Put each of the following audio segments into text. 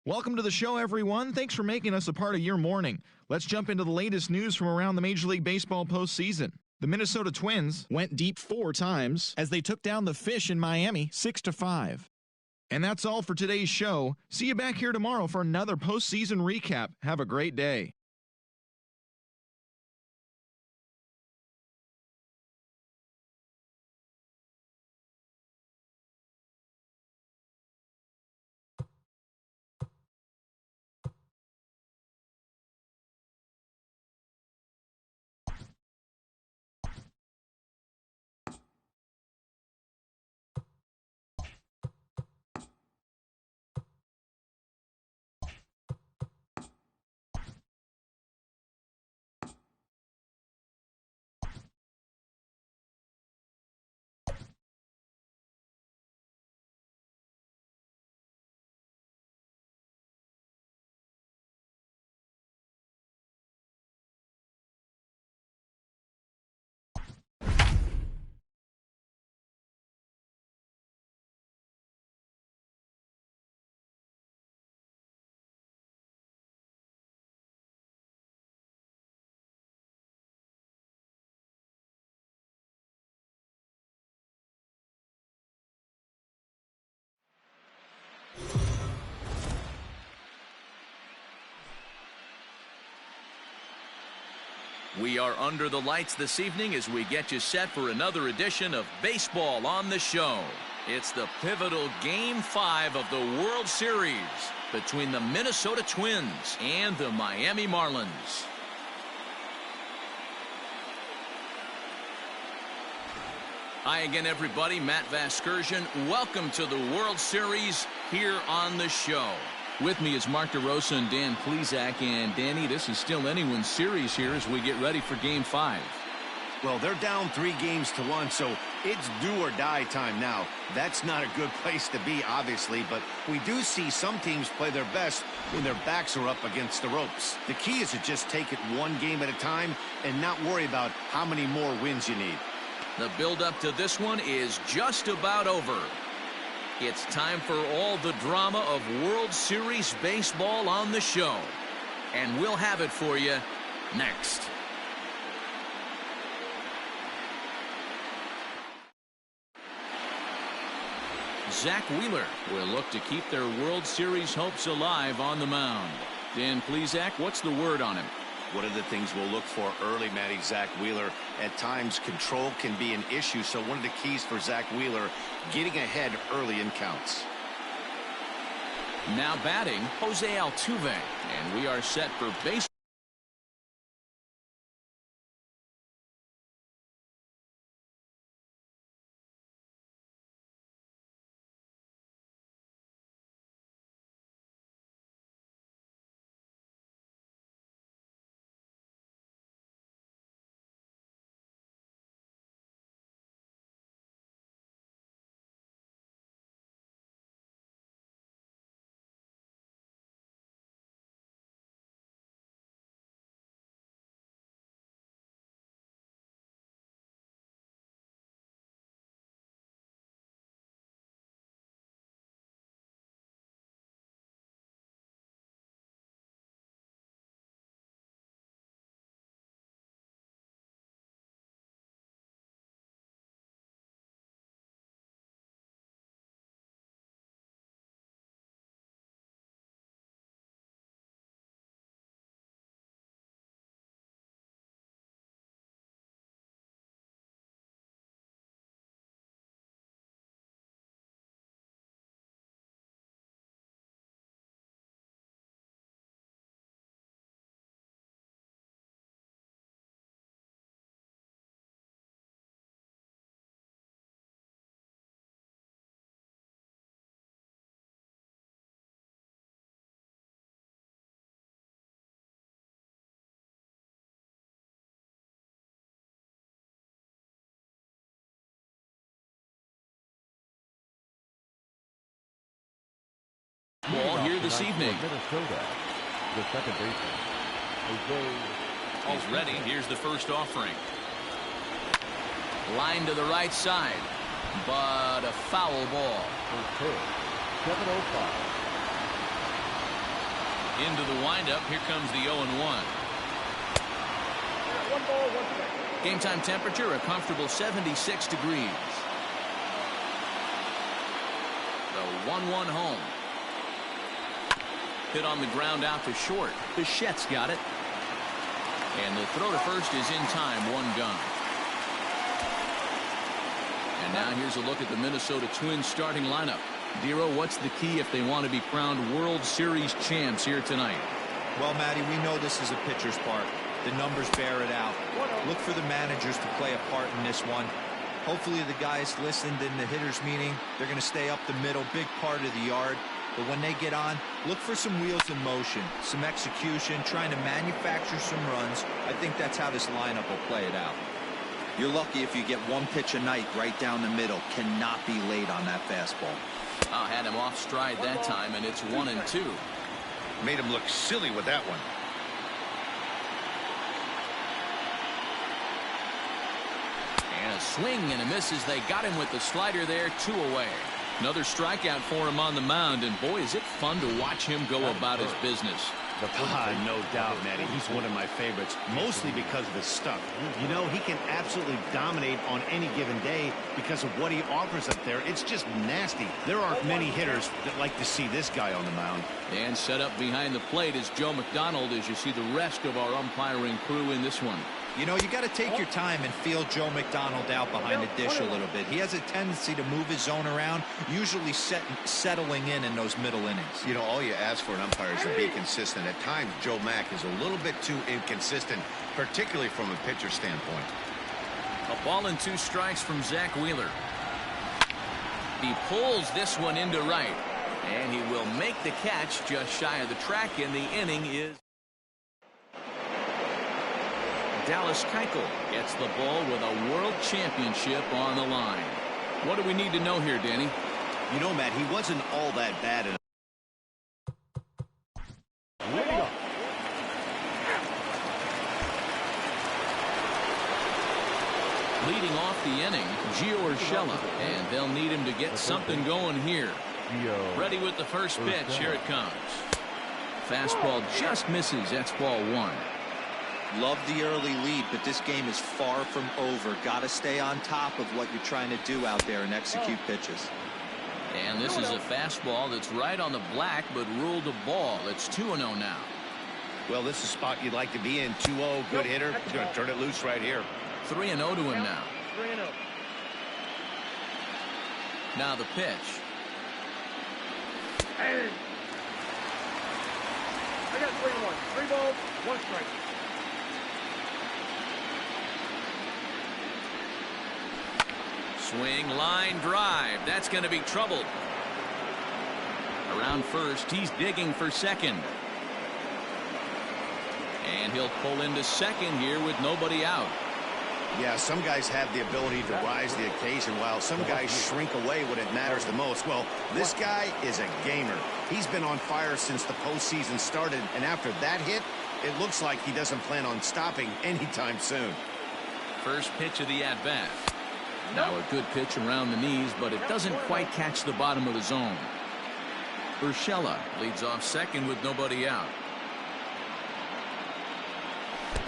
Welcome to the show, everyone. Thanks for making us a part of your morning. Let's jump into the latest news from around the Major League Baseball postseason. The Minnesota Twins went deep 4 times as they took down the Fish in Miami 6-5. And that's all for today's show. See you back here tomorrow for another postseason recap. Have a great day. We are under the lights this evening as we get you set for another edition of Baseball on the Show. It's the pivotal Game 5 of the World Series between the Minnesota Twins and the Miami Marlins. Hi again, everybody. Matt Vasgersian. Welcome to the World Series here on the show. With me is Mark DeRosa and Dan Plesac. And Danny, this is still anyone's series here as we get ready for Game 5. Well, they're down 3-1, so it's do or die time now. That's not a good place to be, obviously, but we do see some teams play their best when their backs are up against the ropes. The key is to just take it one game at a time and not worry about how many more wins you need. The build-up to this one is just about over. It's time for all the drama of World Series baseball on the show. And we'll have it for you next. Zach Wheeler will look to keep their World Series hopes alive on the mound. Dan Plesac, what's the word on him? One of the things we'll look for early, Matty, Zach Wheeler, at times control can be an issue. So one of the keys for Zach Wheeler, getting ahead early in counts. Now batting, Jose Altuve. And we are set for base. Ball here this evening. Minnesota, the second baseman. He's ready. Here's the first offering. Line to the right side, but a foul ball. 7:05. Into the windup. Here comes the 0-1. Game time temperature, a comfortable 76 degrees. The 1-1 home. Hit on the ground out to short. Bichette's got it. And the throw to first is in time. One gone. And now here's a look at the Minnesota Twins starting lineup. Dero, what's the key if they want to be crowned World Series champs here tonight? Well, Matty, we know this is a pitcher's park. The numbers bear it out. Look for the managers to play a part in this one. Hopefully the guys listened in the hitters meeting. They're going to stay up the middle, big part of the yard. But when they get on, look for some wheels in motion, some execution, trying to manufacture some runs. I think that's how this lineup will play it out. You're lucky if you get one pitch a night right down the middle. Cannot be late on that fastball. Oh, had him off stride that time, and it's 1-2. Made him look silly with that one. And a swing and a miss as they got him with the slider there. 2 away. Another strikeout for him on the mound, and boy, is it fun to watch him go about his business. No doubt, Matty. He's one of my favorites, mostly because of his stuff. You know, he can absolutely dominate on any given day because of what he offers up there. It's just nasty. There aren't many hitters that like to see this guy on the mound. And set up behind the plate is Joe McDonald as you see the rest of our umpiring crew in this one. You know, you got to take your time and feel Joe McDonald out behind the dish a little bit. He has a tendency to move his zone around, usually settling in those middle innings. You know, all you ask for an umpire is to be consistent. At times, Joe Mack is a little bit too inconsistent, particularly from a pitcher standpoint. A ball and 2 strikes from Zach Wheeler. He pulls this one into right, and he will make the catch just shy of the track, and the inning is Dallas Keuchel gets the ball with a world championship on the line. What do we need to know here, Danny? You know, Matt, he wasn't all that bad. Leading off the inning, Gio Urshela, and they'll need him to get something going here. Ready with the first pitch. Here it comes. Fastball just misses. That's ball 1. Love the early lead, but this game is far from over. Got to stay on top of what you're trying to do out there and execute pitches. And this is a fastball that's right on the black, but ruled a ball. It's 2-0 now. Well, this is a spot you'd like to be in. 2-0, good hitter. He's going to turn it loose right here. 3-0 to him now. 3-0. Now the pitch. Hey. I got 3-1. 3 balls, 1 strike. Swing, line drive. That's going to be trouble. Around first, he's digging for second. And he'll pull into second here with nobody out. Yeah, some guys have the ability to rise the occasion while some guys shrink away when it matters the most. Well, this guy is a gamer. He's been on fire since the postseason started, and after that hit, it looks like he doesn't plan on stopping anytime soon. First pitch of the at-bat. Now a good pitch around the knees, but it doesn't quite catch the bottom of the zone. Urshela leads off second with nobody out.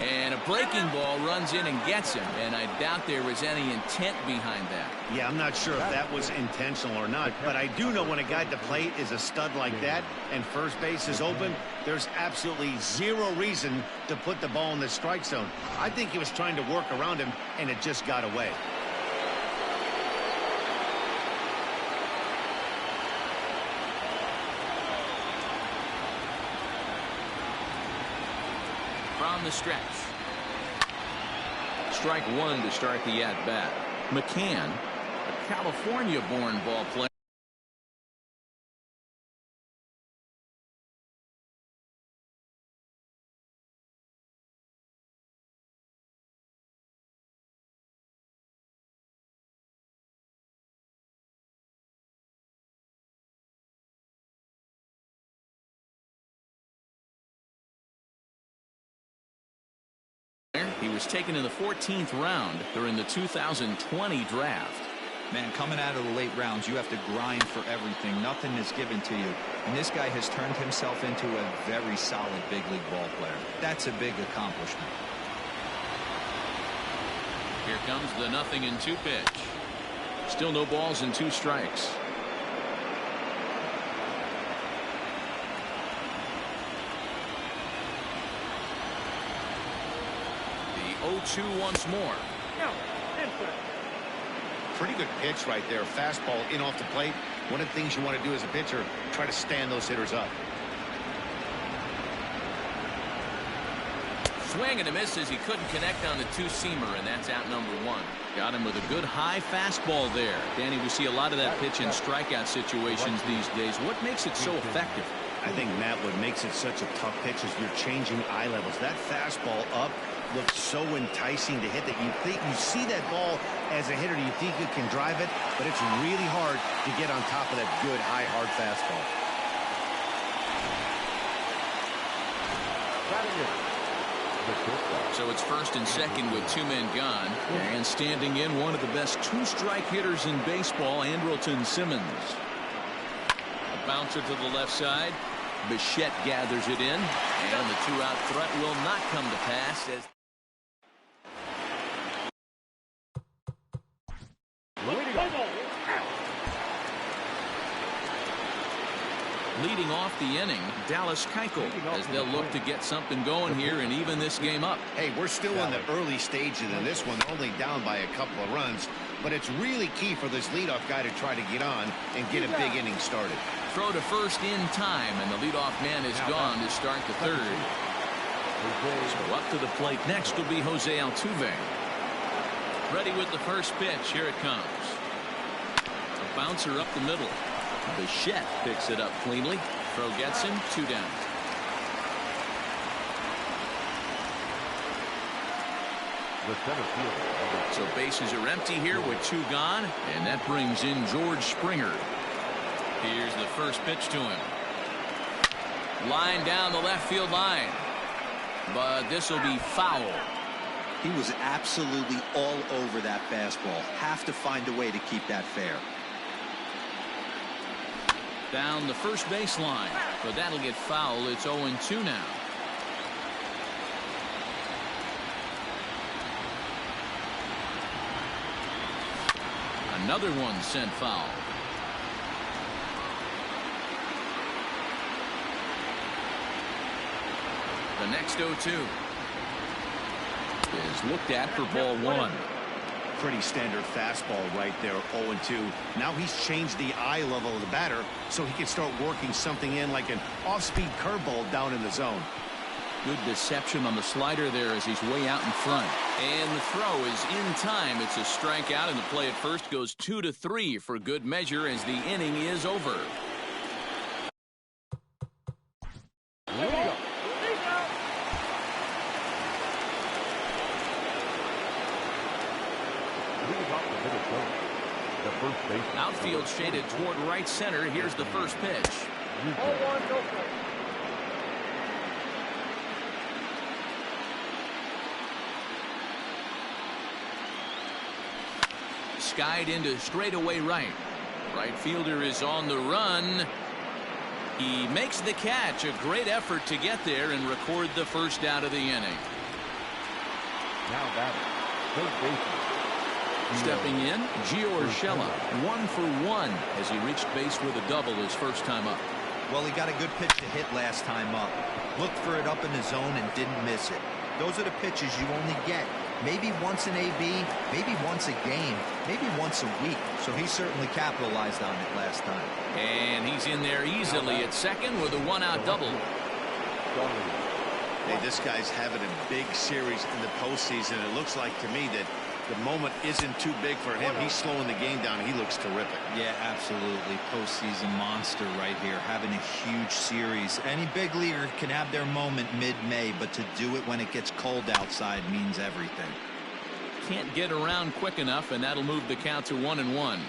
And a breaking ball runs in and gets him, and I doubt there was any intent behind that. Yeah, I'm not sure if that was intentional or not, but I do know when a guy at the plate is a stud like that and first base is open, there's absolutely zero reason to put the ball in the strike zone. I think he was trying to work around him, and it just got away. From the stretch. Strike 1 to start the at-bat. McCann, a California-born ball player. He was taken in the 14th round during the 2020 draft. Man, coming out of the late rounds, you have to grind for everything. Nothing is given to you. And this guy has turned himself into a very solid big league ball player. That's a big accomplishment. Here comes the 0-2 pitch. Still no balls and 2 strikes. The 0-2 once more. Now, input. Pretty good pitch right there. Fastball in off the plate. One of the things you want to do as a pitcher, try to stand those hitters up. Swing and a miss as he couldn't connect on the 2-seamer, and that's out number 1. Got him with a good high fastball there. Danny, we see a lot of that pitch in strikeout situations these days. What makes it so effective? I think, Matt, what makes it such a tough pitch is you're changing eye levels. That fastball up looks so enticing to hit that you think you see that ball as a hitter, you think you can drive it, but it's really hard to get on top of that good high hard fastball. So it's first and second with 2 men gone, and standing in one of the best 2-strike hitters in baseball, Andrelton Simmons. A bouncer to the left side. Bichette gathers it in, and the 2-out threat will not come to pass as leading off the inning, Dallas Keuchel, as they'll look to get something going here and even this game up. Hey, we're still in the early stages in this one. They're only down by a couple of runs, but it's really key for this leadoff guy to try to get on and get a big inning started. Throw to first in time, and the leadoff man is gone to start the 3rd. So up to the plate next will be Jose Altuve. Ready with the first pitch. Here it comes. A bouncer up the middle. Bichette picks it up cleanly. Throw gets him. 2 down. So bases are empty here with 2 gone, and that brings in George Springer. Here's the first pitch to him. Line down the left field line, but this will be foul. He was absolutely all over that fastball. Have to find a way to keep that fair. Down the first baseline, but that'll get foul. It's 0-2 now. Another one sent foul. The next 0-2 is looked at for ball 1. Pretty standard fastball right there, 0-2. Now he's changed the eye level of the batter so he can start working something in like an off-speed curveball down in the zone. Good deception on the slider there as he's way out in front. And the throw is in time. It's a strikeout, and the play at first goes 2-3 for good measure as the inning is over. Outfield shaded toward right center. Here's the first pitch. 0-1, no play. Skied into straightaway right. Right fielder is on the run. He makes the catch. A great effort to get there and record the first out of the inning. Now batting, third baseman. Stepping in, Gio Urshela, 1 for 1 as he reached base with a double his first time up. Well, he got a good pitch to hit last time up. Looked for it up in the zone and didn't miss it. Those are the pitches you only get. Maybe once an AB, maybe once a game, maybe once a week. So he certainly capitalized on it last time. And he's in there easily at second with a 1-out double. Hey, this guy's having a big series in the postseason. It looks like to me that the moment isn't too big for him. He's slowing the game down. He looks terrific. Yeah, absolutely. Postseason monster right here. Having a huge series. Any big leaguer can have their moment mid-May, but to do it when it gets cold outside means everything. Can't get around quick enough, and that'll move the count to 1-1.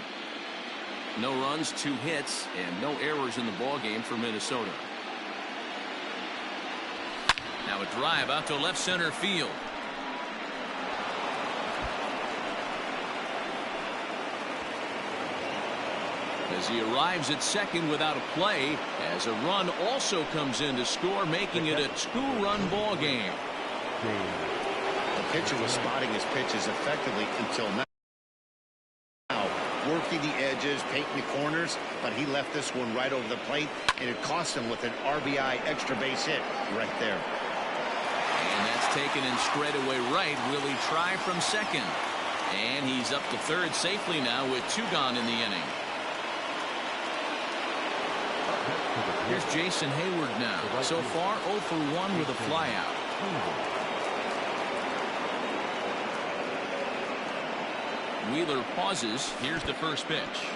No runs, 2 hits, and no errors in the ballgame for Minnesota. Now a drive out to left center field. as he arrives at second without a play, as a run also comes in to score, making it a 2-run ball game. The pitcher was spotting his pitches effectively until now. Working the edges, painting the corners, but he left this one right over the plate, and it cost him with an RBI extra base hit right there. And that's taken in straightaway right. Will he try from second? And he's up to third safely now with 2 gone in the inning. Here's Jason Hayward now. So far 0 for 1 with a flyout. Wheeler pauses. Here's the first pitch.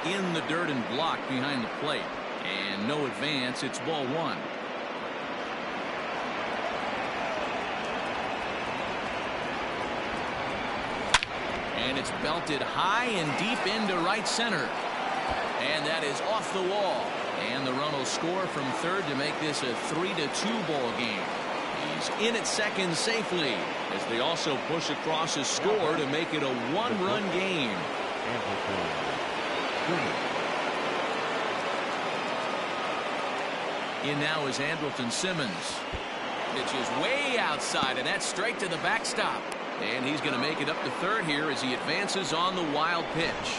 In the dirt and blocked behind the plate. And no advance. It's ball 1. And it's belted high and deep into right center. And that is off the wall. And the run will score from third to make this a 3-2 ball game. He's in at second safely, as they also push across his score to make it a 1-run game. In now is Andrelton Simmons. Pitch is way outside, and that's straight to the backstop. And he's going to make it up to third here as he advances on the wild pitch.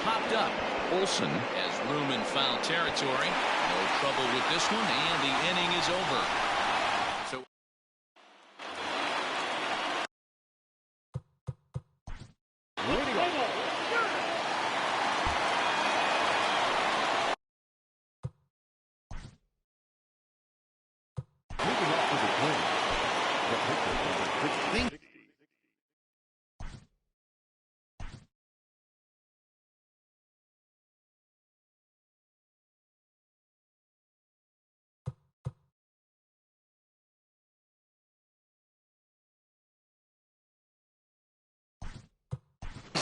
Popped up. Olsen has room in foul territory. No trouble with this one, and the inning is over. So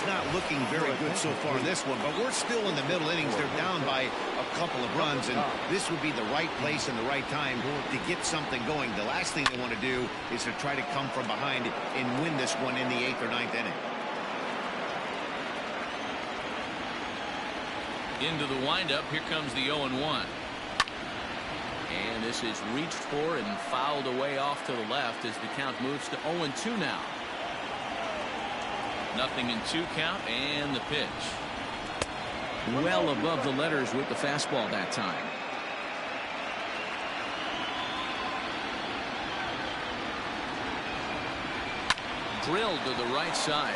not looking very good so far in this one, but we're still in the middle innings. They're down by a couple of runs, and this would be the right place and the right time to get something going. The last thing they want to do is to try to come from behind and win this one in the 8th or 9th inning. into the windup. Here comes the 0-1. And this is reached for and fouled away off to the left as the count moves to 0-2 now. 0-2 count, and the pitch. Well above the letters with the fastball that time. Drilled to the right side.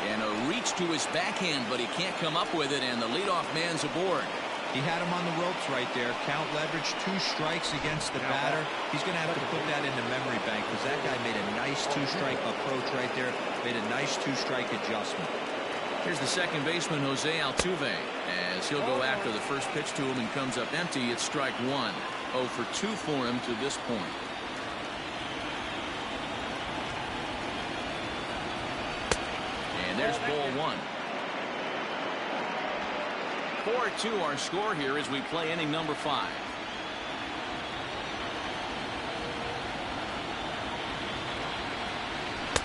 And a reach to his backhand, but he can't come up with it, and the leadoff man's aboard. He had him on the ropes right there. Count leverage, 2 strikes against the batter. He's going to have to put that in the memory bank because that guy made a nice 2-strike approach right there. Made a nice 2-strike adjustment. Here's the second baseman, Jose Altuve, as he'll go after the first pitch to him and comes up empty. It's strike 1. 0 for 2 for him to this point. And there's ball 1. 4-2 our score here as we play inning number 5.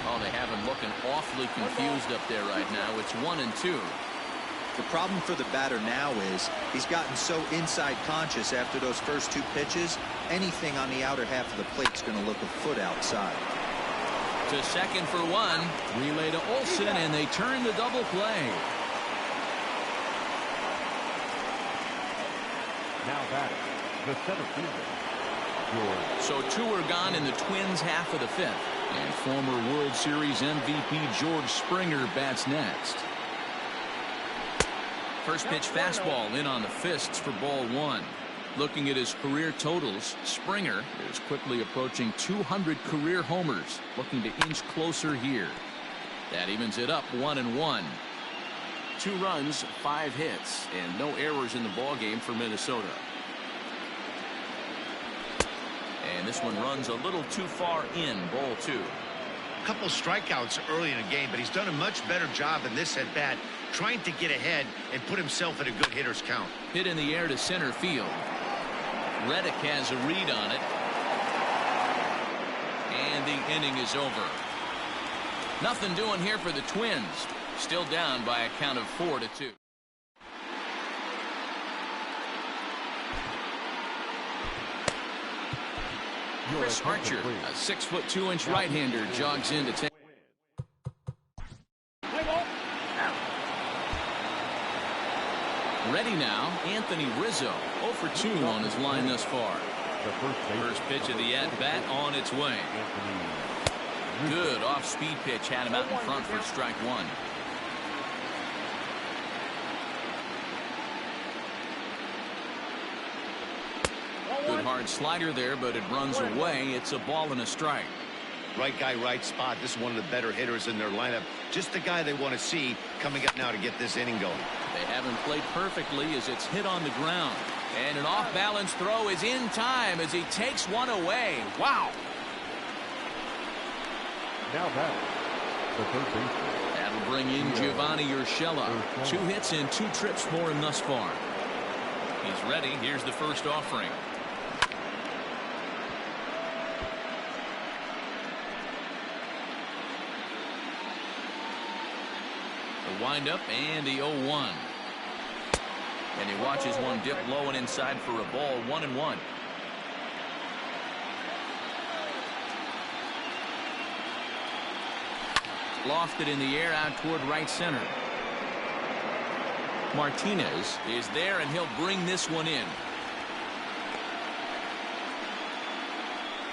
Oh, they have him looking awfully confused up there right now. It's 1-2. The problem for the batter now is he's gotten so inside conscious after those first 2 pitches. Anything on the outer half of the plate is going to look a foot outside. To second for 1. Relay to Olsen, and they turn the double play. Now batting, the center fielder, George. So 2 are gone in the Twins' half of the 5th. And former World Series MVP George Springer bats next. First pitch fastball in on the fists for ball 1. Looking at his career totals, Springer is quickly approaching 200 career homers, looking to inch closer here. That evens it up 1-1. 2 runs, 5 hits, and no errors in the ball game for Minnesota. And this one runs a little too far in, ball 2. A couple strikeouts early in the game, but he's done a much better job in this at bat, trying to get ahead and put himself in a good hitter's count. Hit in the air to center field. Reddick has a read on it. And the inning is over. Nothing doing here for the Twins. Still down by a count of 4-2. Chris Archer, a 6'2" right-hander, jogs in to take. Ready now, Anthony Rizzo, 0 for 2 on his line thus far. First pitch of the at-bat on its way. Good off-speed pitch, had him out in front for strike one. Good hard slider there, but it runs away. It's a ball and a strike. Right guy, right spot. This is one of the better hitters in their lineup. Just the guy they want to see coming up now to get this inning going. They haven't played perfectly as it's hit on the ground. And an off-balance throw is in time as he takes one away. Wow. Now back, the third baseman. That'll bring in Giovanni Urshela. 2 hits and 2 trips for him thus far. He's ready. Here's the first offering. The windup and the 0-1. And he watches one dip low and inside for a ball. 1-1. Lofted in the air out toward right center. Martinez is there and he'll bring this one in.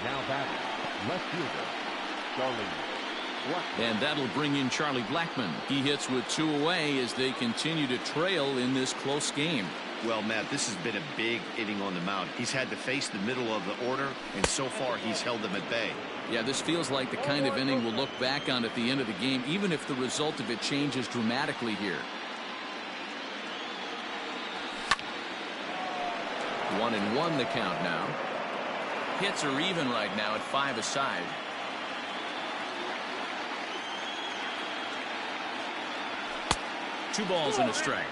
Now batting, left fielder, Charlie Blackmon. And that'll bring in Charlie Blackmon. He hits with 2 away as they continue to trail in this close game. Well, Matt, this has been a big inning on the mound. He's had to face the middle of the order, and so far he's held them at bay. Yeah, this feels like the kind of inning we'll look back on at the end of the game, even if the result of it changes dramatically here. 1-1 the count now. Hits are even right now at 5 aside. Two balls and a strike.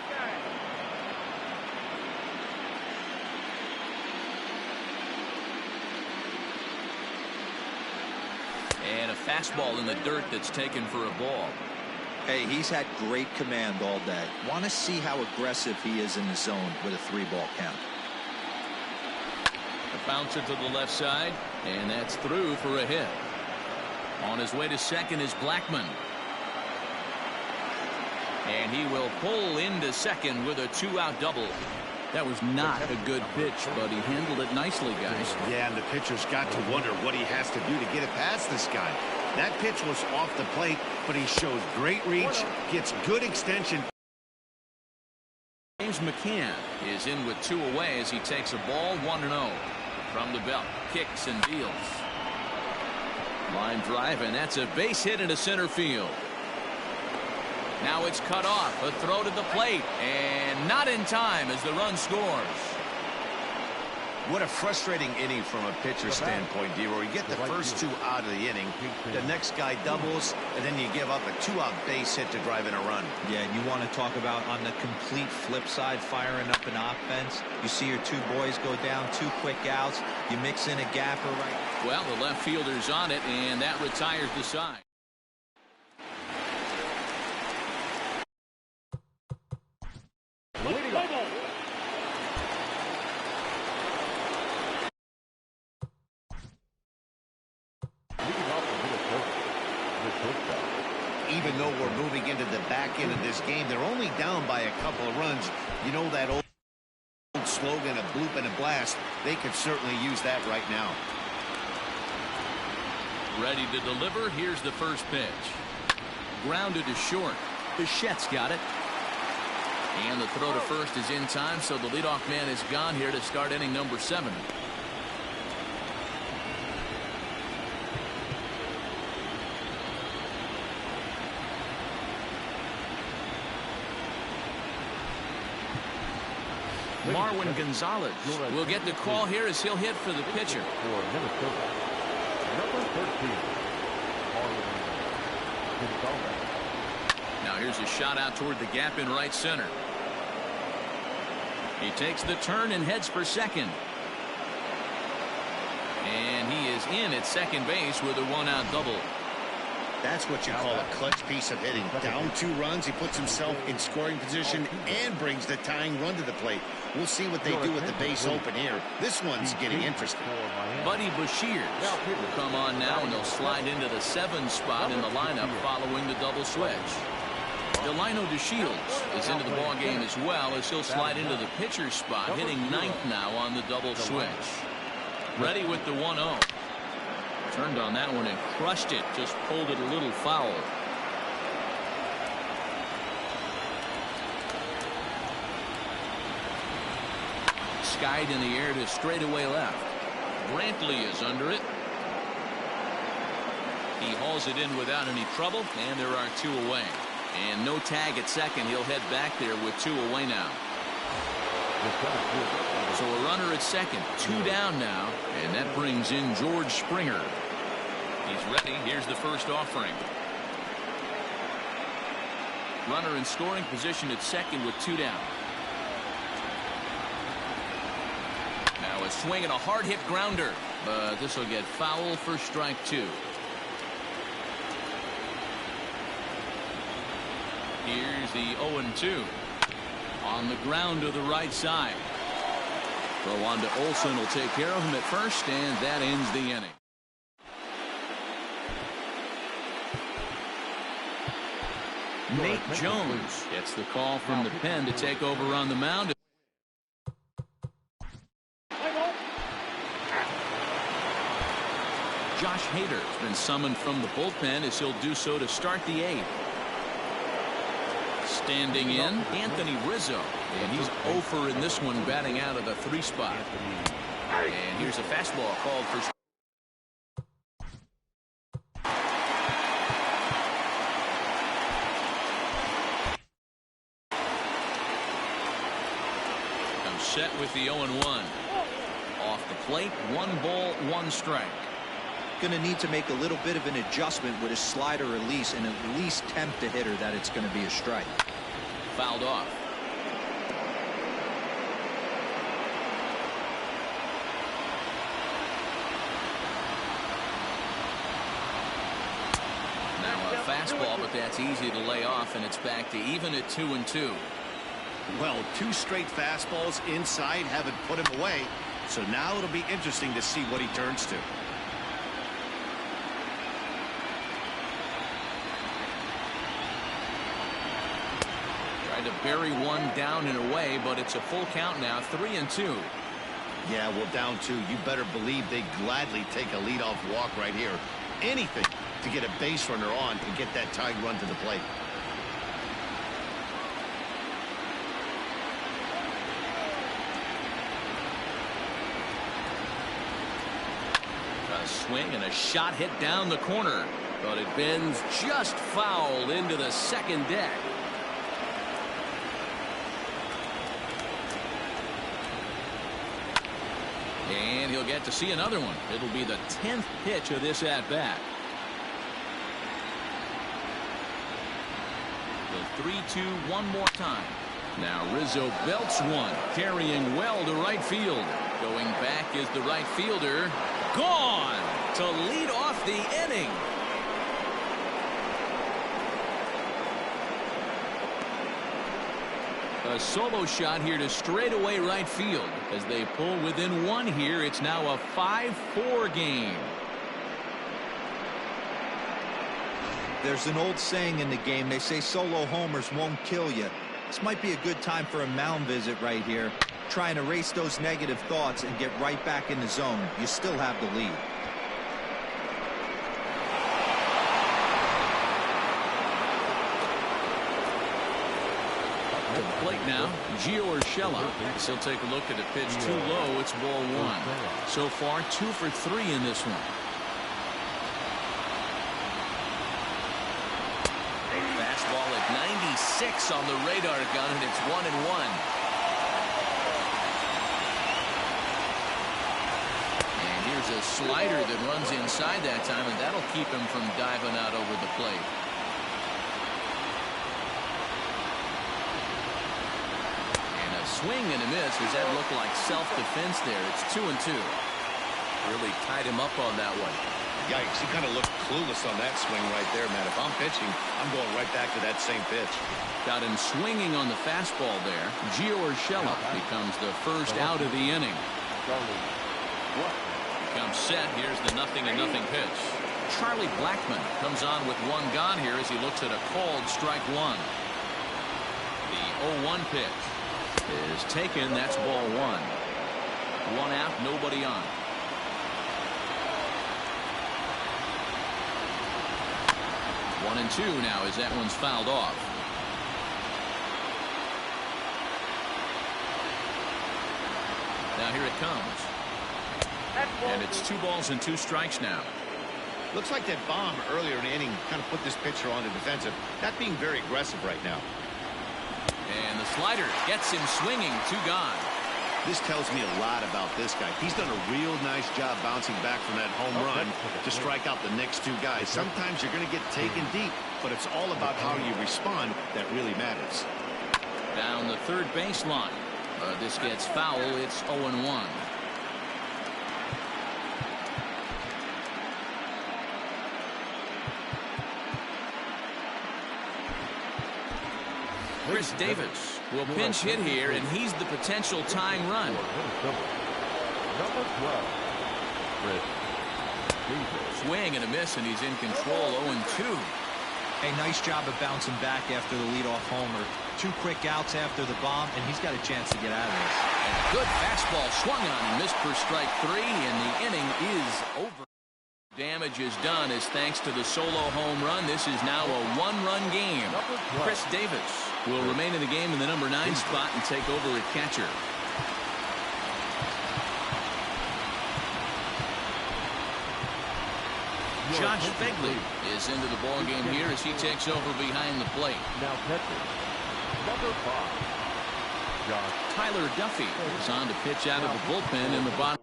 And a fastball in the dirt that's taken for a ball. Hey, he's had great command all day. Want to see how aggressive he is in the zone with a 3-ball count. A bouncer to the left side, and that's through for a hit. On his way to second is Blackmon. And he will pull into second with a 2-out double. That was not a good pitch, but he handled it nicely, guys. Yeah, and the pitcher's got to wonder what he has to do to get it past this guy. That pitch was off the plate, but he shows great reach, gets good extension. James McCann is in with 2 away as he takes a ball 1-0. From the belt, kicks and deals. Line drive, and that's a base hit into center field. Now it's cut off. A throw to the plate, and not in time as the run scores. What a frustrating inning from a pitcher standpoint, D-Roy. You get the first 2 out of the inning, the next guy doubles, and then you give up a 2-out base hit to drive in a run. Yeah, and you want to talk about on the complete flip side, firing up an offense. You see your 2 boys go down, 2 quick outs. You mix in a gapper right. Well, the left fielder's on it, and that retires the side. Even though we're moving into the back end of this game, they're only down by a couple of runs. You know that old slogan, a bloop and a blast. They could certainly use that right now. Ready to deliver. Here's the first pitch. Grounded to short. Bichette's got it. And the throw to first is in time, so the leadoff man is gone here to start inning number 7. Marwin Gonzalez will get the call here as he'll hit for the pitcher. For Minnesota, number 13, Marwin Gonzalez. Now here's a shot out toward the gap in right center. He takes the turn and heads for second. And he is in at second base with a one-out double. That's what you call a clutch piece of hitting. Down 2 runs, he puts himself in scoring position and brings the tying run to the plate. We'll see what they do with the base open here. This one's getting interesting. Buddy Bashirs will come on now, and they'll slide into the 7 spot in the lineup following the double switch. Delino DeShields is into the ball game as well, as he'll slide into the pitcher's spot, hitting 9th now on the double switch. Ready with the 1-0. Turned on that one and crushed it. Just pulled it a little foul. Skied in the air to straightaway left. Brantley is under it. He hauls it in without any trouble, and there are 2 away. And no tag at second. He'll head back there with 2 away now. So a runner at second, 2 down now, and that brings in George Springer. He's ready. Here's the first offering. Runner in scoring position at second with 2 down. Now a swing and a hard hit grounder, but this will get foul for strike 2. Here's the 0-2 on the ground to the right side. Throw on to Olsen will take care of him at first, and that ends the inning. Nate Jones gets the call from the pen to take over on the mound. Josh Hader has been summoned from the bullpen, as he'll do so to start the 8th. Standing in, Anthony Rizzo, and he's 0 in this one, batting out of the 3 spot. And here's a fastball called for. Set with the 0-1. Off the plate, 1 ball, 1 strike. Going to need to make a little bit of an adjustment with his slider release and at least tempt the hitter that it's going to be a strike. Fouled off. Now a fastball, but that's easy to lay off, and it's back to even at 2-2. Well, 2 straight fastballs inside haven't put him away. So now it'll be interesting to see what he turns to. Tried to bury one down and away, but it's a full count now, 3-2. Yeah, well, down 2. You better believe they gladly take a leadoff walk right here. Anything to get a base runner on and get that tied run to the plate. A swing and a shot hit down the corner, but it bends just foul into the second deck. And he'll get to see another one. It'll be the 10th pitch of this at-bat. The 3-2 one more time. Now Rizzo belts one, carrying well to right field. Going back is the right fielder. Gone to lead off the inning. A solo shot here to straightaway right field. As they pull within 1 here, it's now a 5-4 game. There's an old saying in the game. They say solo homers won't kill you. This might be a good time for a mound visit right here. Try and erase those negative thoughts and get right back in the zone. You still have the lead. To the plate now, Gio Urshela. He'll take a look at a pitch too low. It's ball 1. So far, 2 for 3 in this one. Fastball at 96 on the radar gun, and it's 1-1. And here's a slider that runs inside that time, and that'll keep him from diving out over the plate. Swing and a miss. Does that look like self-defense there? It's 2-2. Really tied him up on that one. Yikes, he kind of looked clueless on that swing right there, man. If I'm pitching, I'm going right back to that same pitch. Got him swinging on the fastball there. Gio Urshela becomes the first out of the inning. Becomes set. Here's the 0-0 pitch. Charlie Blackmon comes on with one gone here as he looks at a called strike one. The 0-1 pitch is taken. That's ball one. One out, nobody on. One and two now as that one's fouled off. Now here it comes. And it's 2 balls and 2 strikes now. Looks like that bomb earlier in the inning kind of put this pitcher on the defensive. Not being very aggressive right now. And the slider gets him swinging. 2 gone. This tells me a lot about this guy. He's done a real nice job bouncing back from that home run to strike out the next 2 guys. Sometimes you're going to get taken deep, but it's all about how you respond that really matters. Down the third baseline. This gets foul. It's 0-1. Chris Davis will pinch hit here, and he's the potential tying run. Number 12. Chris Davis. Swing and a miss, and he's in control. 0-2. A nice job of bouncing back after the leadoff homer. 2 quick outs after the bomb, and he's got a chance to get out of this. And a good fastball swung on and missed for strike 3, and the inning is over. Damage is done as thanks to the solo home run. This is now a 1-run game. Chris Davis will remain in the game in the number 9 spot and take over at catcher. Josh Begley is into the ball game here as he takes over behind the plate. Now catcher. Number 5. Josh. Tyler Duffy is on to pitch out of the bullpen in the bottom.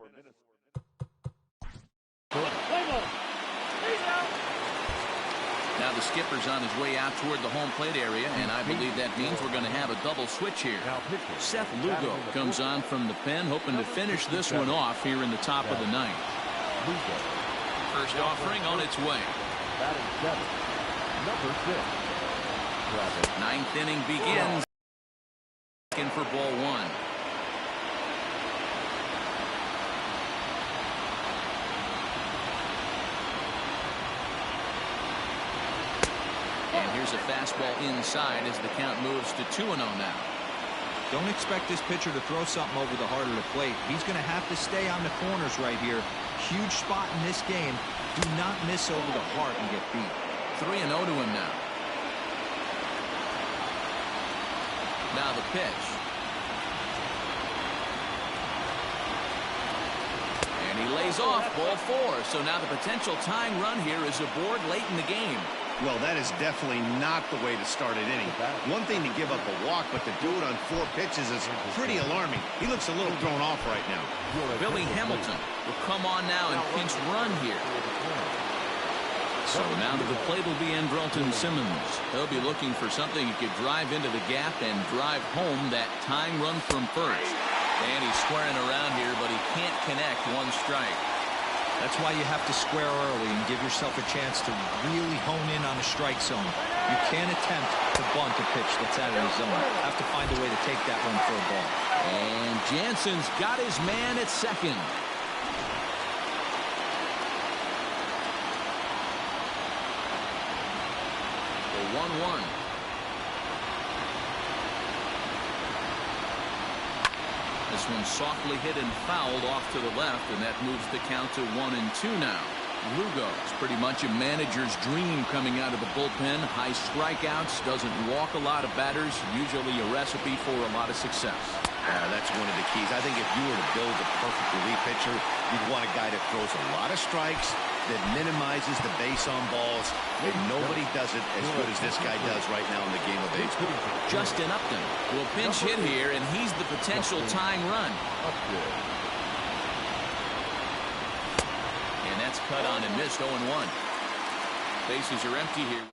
Now the skipper's on his way out toward the home plate area, and I believe that means we're going to have a double switch here. Seth Lugo comes on from the pen, hoping to finish this one off here in the top of the 9th. First offering on its way. Batting 7. Number 6. 9th inning begins. In for ball 1. And here's a fastball inside as the count moves to 2-0 now. Don't expect this pitcher to throw something over the heart of the plate. He's going to have to stay on the corners right here. Huge spot in this game. Do not miss over the heart and get beat. 3-0 to him now. Now the pitch. And he lays off ball 4. So now the potential tying run here is aboard late in the game. Well, that is definitely not the way to start an inning. One thing to give up a walk, but to do it on 4 pitches is pretty alarming. He looks a little thrown off right now. Billy Hamilton will come on now and pinch run here. So now to the plate will be Andrelton Simmons. He'll be looking for something he could drive into the gap and drive home that tying run from first. And he's squaring around here, but he can't connect. 1 strike. That's why you have to square early and give yourself a chance to really hone in on the strike zone. You can't attempt to bunt a pitch that's out of the zone. You have to find a way to take that one for a ball. And Jansen's got his man at second. The 1-1. This one softly hit and fouled off to the left, and that moves the count to 1-2 now. Lugo's pretty much a manager's dream coming out of the bullpen. High strikeouts, doesn't walk a lot of batters, usually a recipe for a lot of success. That's one of the keys. I think if you were to build a perfect relief pitcher, you'd want a guy that throws a lot of strikes, that minimizes the base on balls, and nobody does it as good as this guy does right now in the game of baseball. Justin Upton will pinch hit here, and he's the potential tying run. And that's cut on and missed. 0-1. Bases are empty here.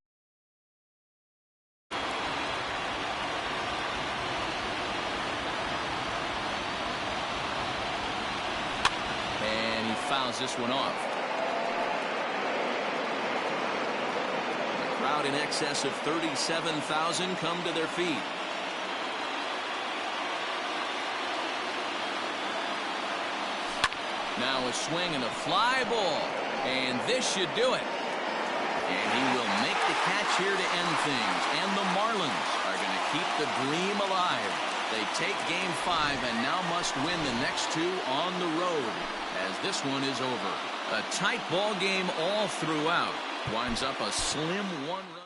fouls this one off. A crowd in excess of 37,000 come to their feet. Now a swing and a fly ball. And this should do it. And he will make the catch here to end things. And the Marlins are going to keep the dream alive. They take Game 5 and now must win the next two on the road, as this one is over. A tight ball game all throughout. Winds up a slim one-run.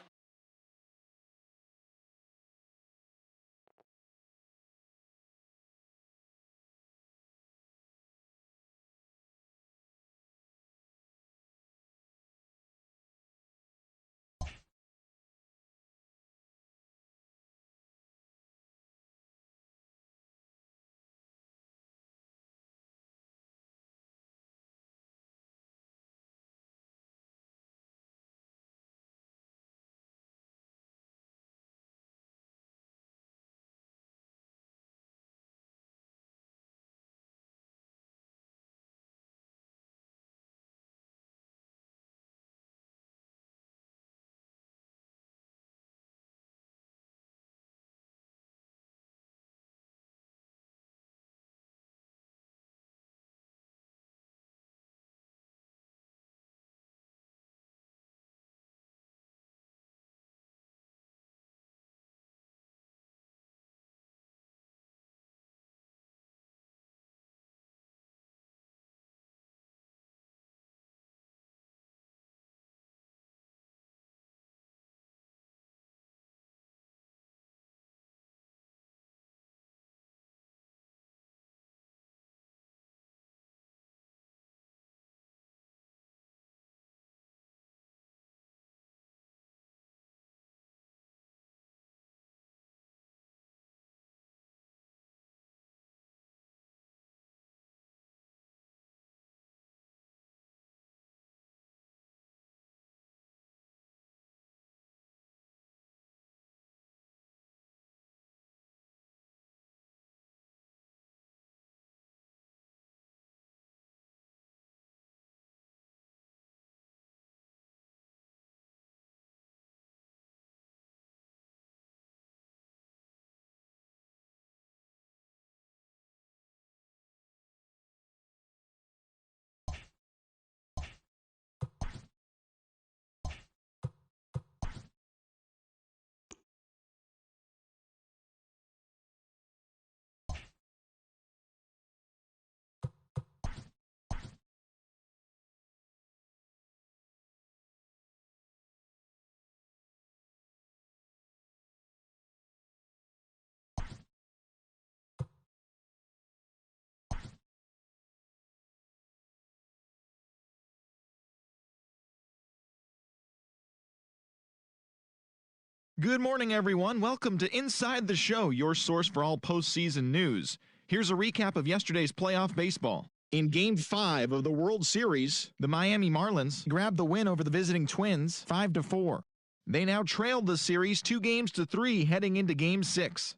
Good morning, everyone. Welcome to Inside the Show, your source for all postseason news. Here's a recap of yesterday's playoff baseball. In Game 5 of the World Series, the Miami Marlins grabbed the win over the visiting Twins 5-4. They now trailed the series 2-3 heading into Game 6.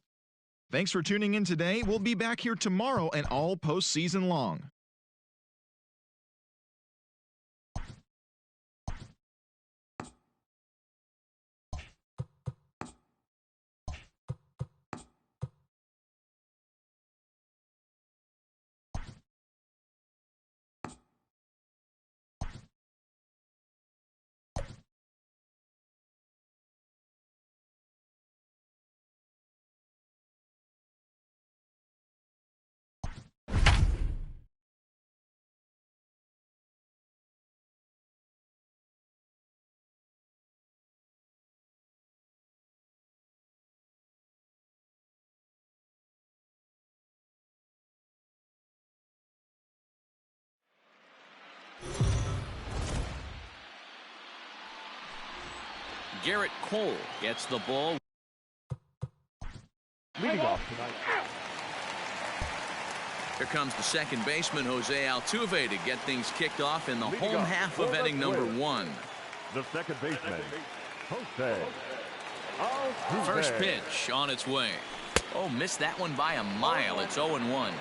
Thanks for tuning in today. We'll be back here tomorrow and all postseason long. Garrett Cole gets the ball. Leading off tonight. Here comes the second baseman, Jose Altuve, to get things kicked off in the Leading home off half for of the inning number Twins, 1. The second baseman, Jose Altuve. First pitch on its way. Oh, missed that one by a mile. It's 0-1.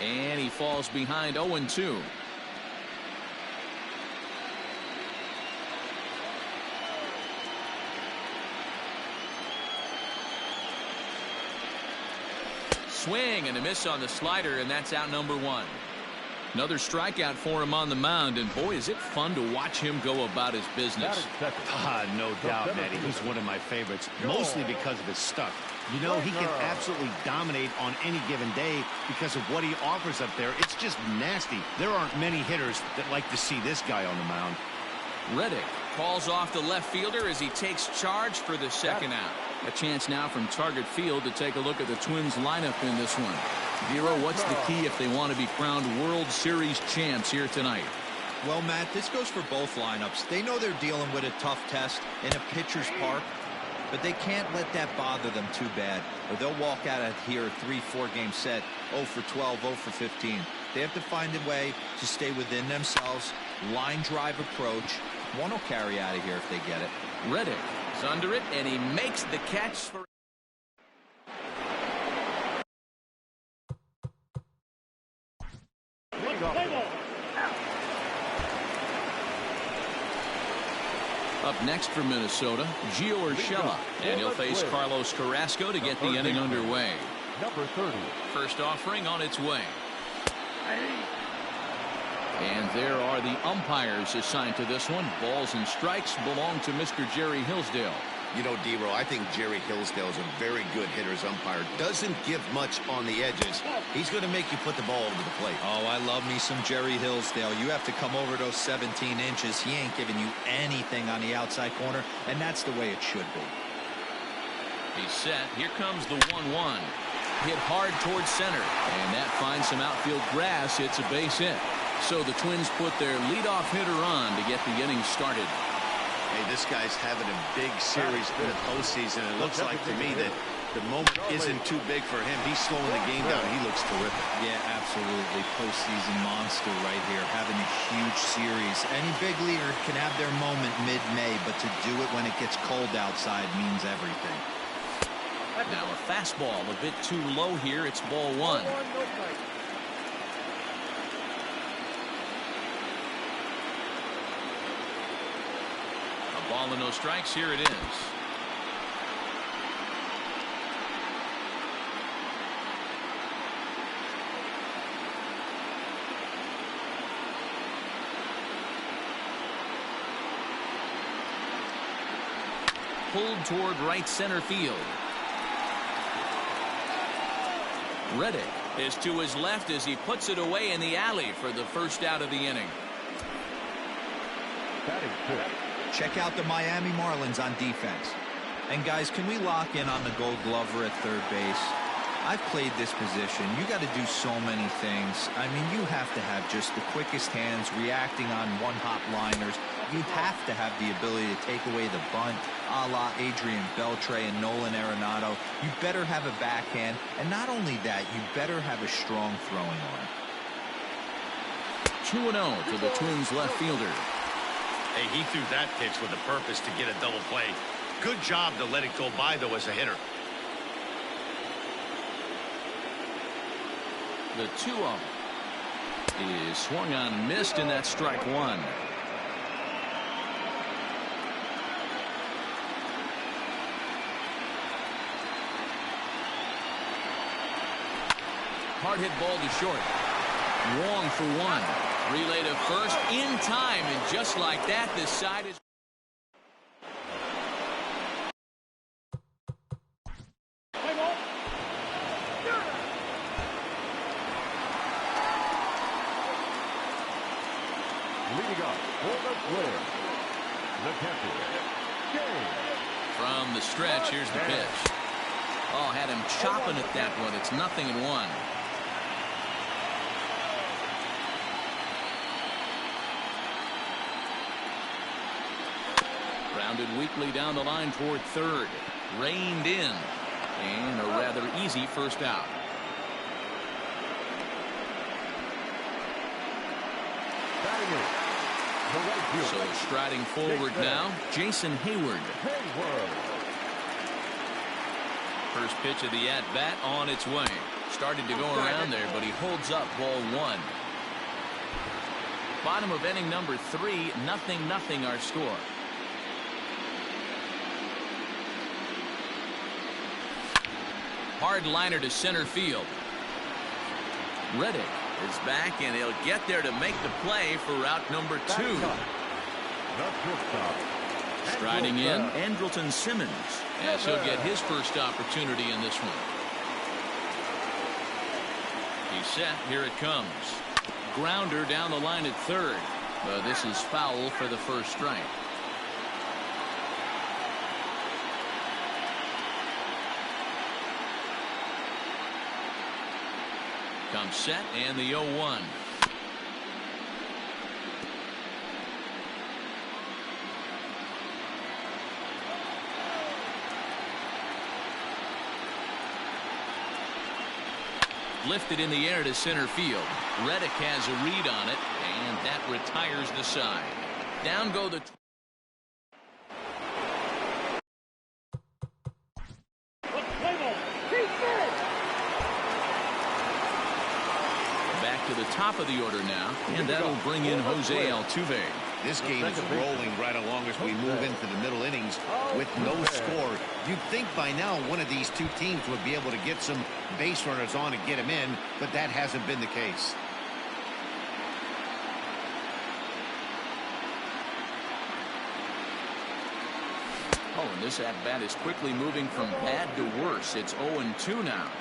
And he falls behind 0-2. Swing and a miss on the slider, and that's out number 1. Another strikeout for him on the mound, and boy, is it fun to watch him go about his business. No doubt, Matty. He's one of my favorites, mostly because of his stuff. You know, he can absolutely dominate on any given day because of what he offers up there. It's just nasty. There aren't many hitters that like to see this guy on the mound. Reddick calls off the left fielder as he takes charge for the second out. A chance now from target field to take a look at the Twins lineup in this one. Vero, what's the key if they want to be crowned World Series champs here tonight? Well, Matt, this goes for both lineups. They know they're dealing with a tough test in a pitcher's park, but they can't let that bother them too bad, or they'll walk out of here a 3-4 game set, 0 for 12, 0 for 15. They have to find a way to stay within themselves, line drive approach. One will carry out of here if they get it. Reddick is under it, and he makes the catch for... Up next for Minnesota, Gio Urshela, and he'll face Carlos Carrasco to get the inning underway. Number 30. First offering on its way. And there are the umpires assigned to this one. Balls and strikes belong to Mr. Jerry Hillsdale. You know, D-Row, I think Jerry Hillsdale is a very good hitter's umpire. Doesn't give much on the edges. He's going to make you put the ball over the plate. Oh, I love me some Jerry Hillsdale. You have to come over those 17 inches. He ain't giving you anything on the outside corner, and that's the way it should be. He's set. Here comes the 1-1. Hit hard towards center, and that finds some outfield grass. It's a base hit. So the Twins put their leadoff hitter on to get the inning started. Hey, this guy's having a big series in the postseason. It looks like to me that the moment isn't too big for him. He's slowing the game down. He looks terrific. Yeah, absolutely. Postseason monster right here, having a huge series. Any big leaguer can have their moment mid-May, but to do it when it gets cold outside means everything. Now a fastball a bit too low here. It's ball 1. Ball and no strikes. Here it is. Pulled toward right center field. Reddick is to his left as he puts it away in the alley for the first out of the inning. Batting fifth. Check out the Miami Marlins on defense. And guys, can we lock in on the Gold Glover at third base? I've played this position. You got to do so many things. I mean, you have to have just the quickest hands, reacting on one-hop liners. You have to have the ability to take away the bunt, a la Adrian Beltre and Nolan Arenado. You better have a backhand, and not only that, you better have a strong throwing arm. 2-0 to the Twins left fielder. Hey, he threw that pitch with a purpose to get a double play. Good job to let it go by, though, as a hitter. The 2-0 is swung on and missed, and that's strike 1. Hard hit ball to short. Wong for 1. Relay to first in time, and just like that, this side is... Leading up for the Twins, the captain, James. From the stretch, here's the pitch. Oh, had him chopping at that one. It's 0-1. Rounded weakly down the line toward third. Reined in. And a rather easy first out. Batting in, the right fielder. So striding forward now, Jason Hayward. Hayward. First pitch of the at-bat on its way. Started to go around there, but he holds up ball one. Bottom of inning number 3, 0-0 our score. Hard liner to center field. Reddick is back, and he'll get there to make the play for route number 2. Striding in, Andrelton Simmons, as he'll get his first opportunity in this one. He's set. Here it comes. Grounder down the line at third. But this is foul for the first strike. Comes set, and the 0-1. Lifted in the air to center field. Reddick has a read on it, and that retires the side. Down go the... Back to the top of the order now, and that'll bring in Jose Altuve. This game is rolling right along as we move into the middle innings with no score. You'd think by now one of these two teams would be able to get some base runners on and get them in, but that hasn't been the case. Oh, and this at-bat is quickly moving from bad to worse. It's 0-2 now.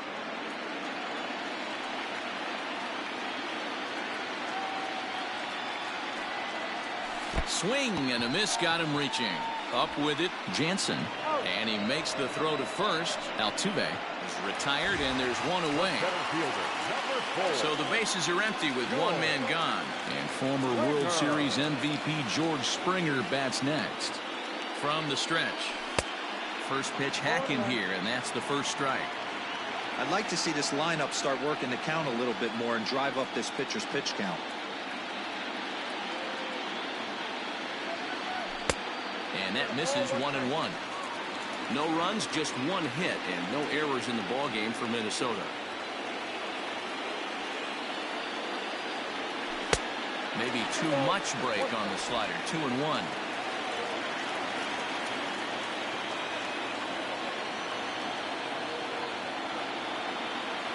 Swing and a miss, got him reaching. Up with it, Jansen. And he makes the throw to first. Altuve is retired, and there's one away. So the bases are empty with one man gone. And former World Series MVP George Springer bats next. From the stretch. First pitch hacking here, and that's the first strike. I'd like to see this lineup start working the count a little bit more and drive up this pitcher's pitch count. And that misses 1-1. No runs, just one hit, and no errors in the ball game for Minnesota. Maybe too much break on the slider. 2-1.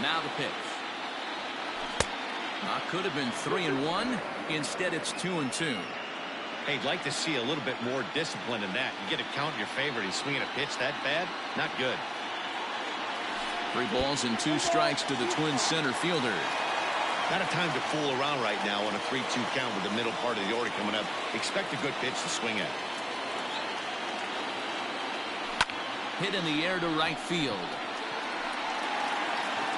Now the pitch. Could have been 3-1. Instead, it's 2-2. Hey, I'd like to see a little bit more discipline in that. You get a count in your favor, and he's swinging a pitch that bad? Not good. 3 balls and 2 strikes to the Twins center fielder. Not a time to fool around right now on a 3-2 count with the middle part of the order coming up. Expect a good pitch to swing at. Hit in the air to right field.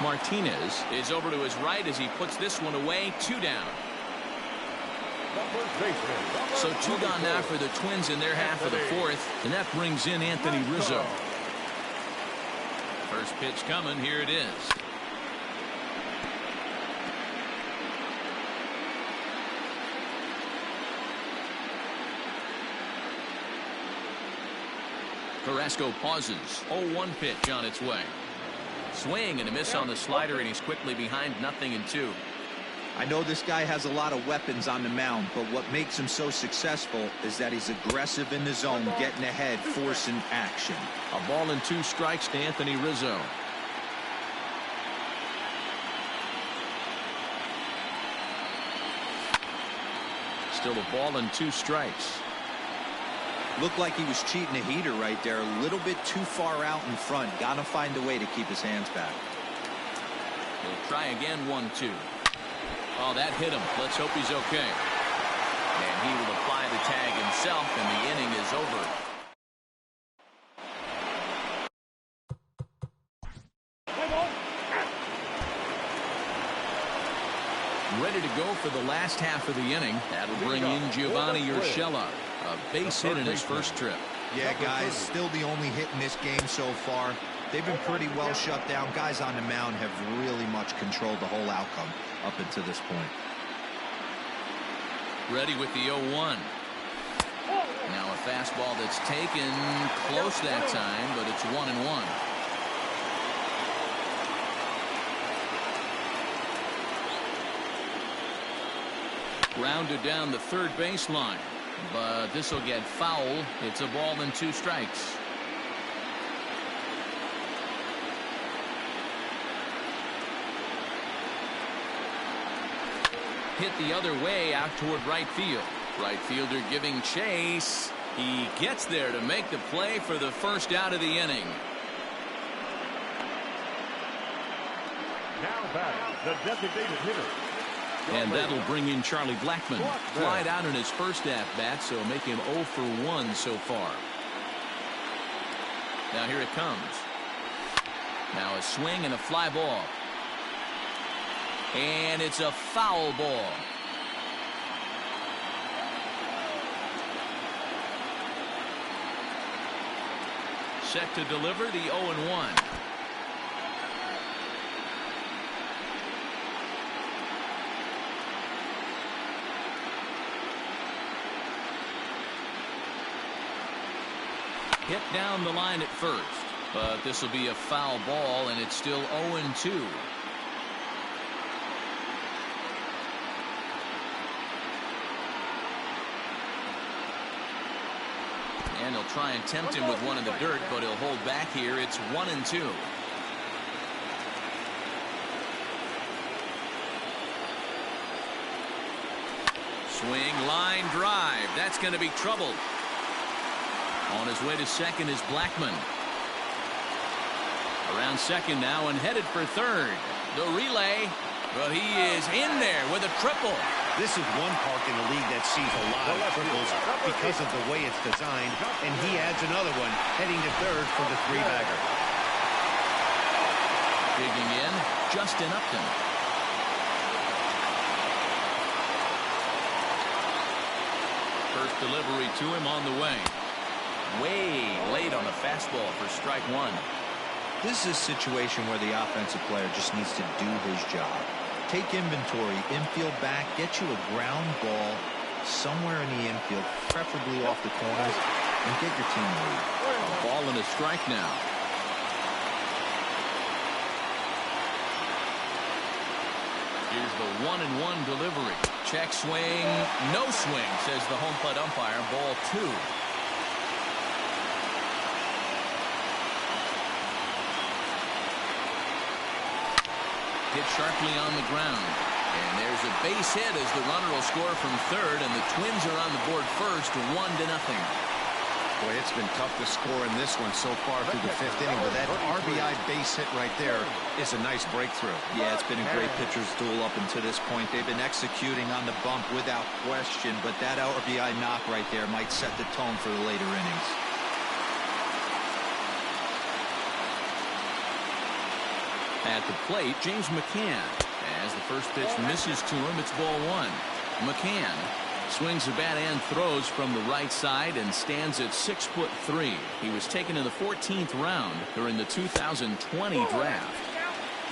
Martinez is over to his right as he puts this one away. 2 down. So 2 gone now for the Twins in their half of the 4th, and that brings in Anthony Rizzo. First pitch coming. Here it is. Carrasco pauses. 0-1 pitch on its way. Swing and a miss on the slider, and he's quickly behind 0-2. I know this guy has a lot of weapons on the mound, but what makes him so successful is that he's aggressive in the zone, getting ahead, forcing action. A ball and 2 strikes to Anthony Rizzo. Still a ball and 2 strikes. Looked like he was cheating a heater right there, a little bit too far out in front. Gotta find a way to keep his hands back. He'll try again. 1-2. Oh, that hit him. Let's hope he's okay. And he will apply the tag himself, and the inning is over. Ready to go for the last half of the inning. That'll bring in Giovanni Urshela. A base hit in his first trip. Yeah, guys, still the only hit in this game so far. They've been pretty well shut down. Guys on the mound have really much controlled the whole outcome up until this point. Ready with the 0-1. Now a fastball that's taken close that time, but it's 1-1. Grounded down the third baseline, but this will get foul. It's a ball and 2 strikes. Hit the other way out toward right field. Right fielder giving chase. He gets there to make the play for the first out of the inning. Now batting, the designated hitter. And that'll bring in Charlie Blackmon. Flied out in his first at-bat, so make him 0 for 1 so far. Now here it comes. Now a swing and a fly ball. And it's a foul ball. Set to deliver the 0-1. Hit down the line at first, but this will be a foul ball, and it's still 0-2. And he'll try and tempt him with one in the dirt, but he'll hold back here. It's 1-2. Swing, line drive. That's going to be trouble. On his way to second is Blackmon. Around second now and headed for third. The relay, but he is in there with a triple. This is one park in the league that sees a lot of triples because of the way it's designed, and he adds another one heading to third for the 3-bagger. Digging in, Justin Upton. First delivery to him on the way. Way late on a fastball for strike 1. This is a situation where the offensive player just needs to do his job. Take inventory, infield back, get you a ground ball somewhere in the infield, preferably off the corners, and get your team a lead. A ball and a strike now. Here's the 1-1 delivery. Check swing, no swing, says the home plate umpire. Ball 2. Hit sharply on the ground. And there's a base hit as the runner will score from third, and the Twins are on the board first, 1-0. Boy, it's been tough to score in this one so far through the 5th inning, but that RBI base hit right there is a nice breakthrough. Yeah, it's been a great pitcher's duel up until this point. They've been executing on the bump without question, but that RBI knock right there might set the tone for the later innings. At the plate, James McCann. As the first pitch misses to him, it's ball 1. McCann swings the bat and throws from the right side and stands at 6'3". He was taken in the 14th round during the 2020 draft.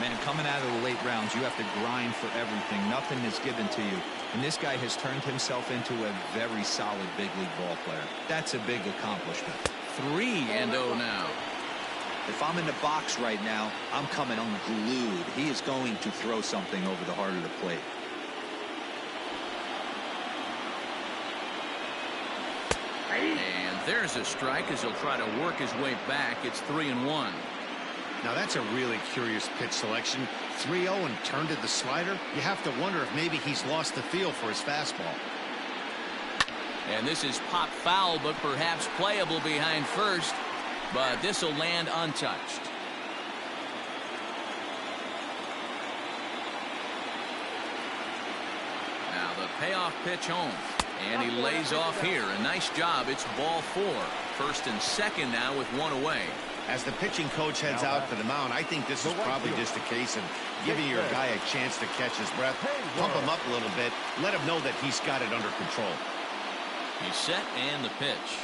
Man, coming out of the late rounds, you have to grind for everything. Nothing is given to you. And this guy has turned himself into a very solid big league ball player. That's a big accomplishment. 3-0 now. If I'm in the box right now, I'm coming unglued. He is going to throw something over the heart of the plate. And there's a strike as he'll try to work his way back. It's 3-1. Now that's a really curious pitch selection. 3-0 and turned to the slider. You have to wonder if maybe he's lost the feel for his fastball. And this is pop foul, but perhaps playable behind first. But this will land untouched. Now the payoff pitch home. And he lays off here. A nice job. It's ball 4. First and second now with 1 away. As the pitching coach heads out to the mound, I think this is probably just a case of giving your guy a chance to catch his breath, pump him up a little bit, let him know that he's got it under control. He's set and the pitch.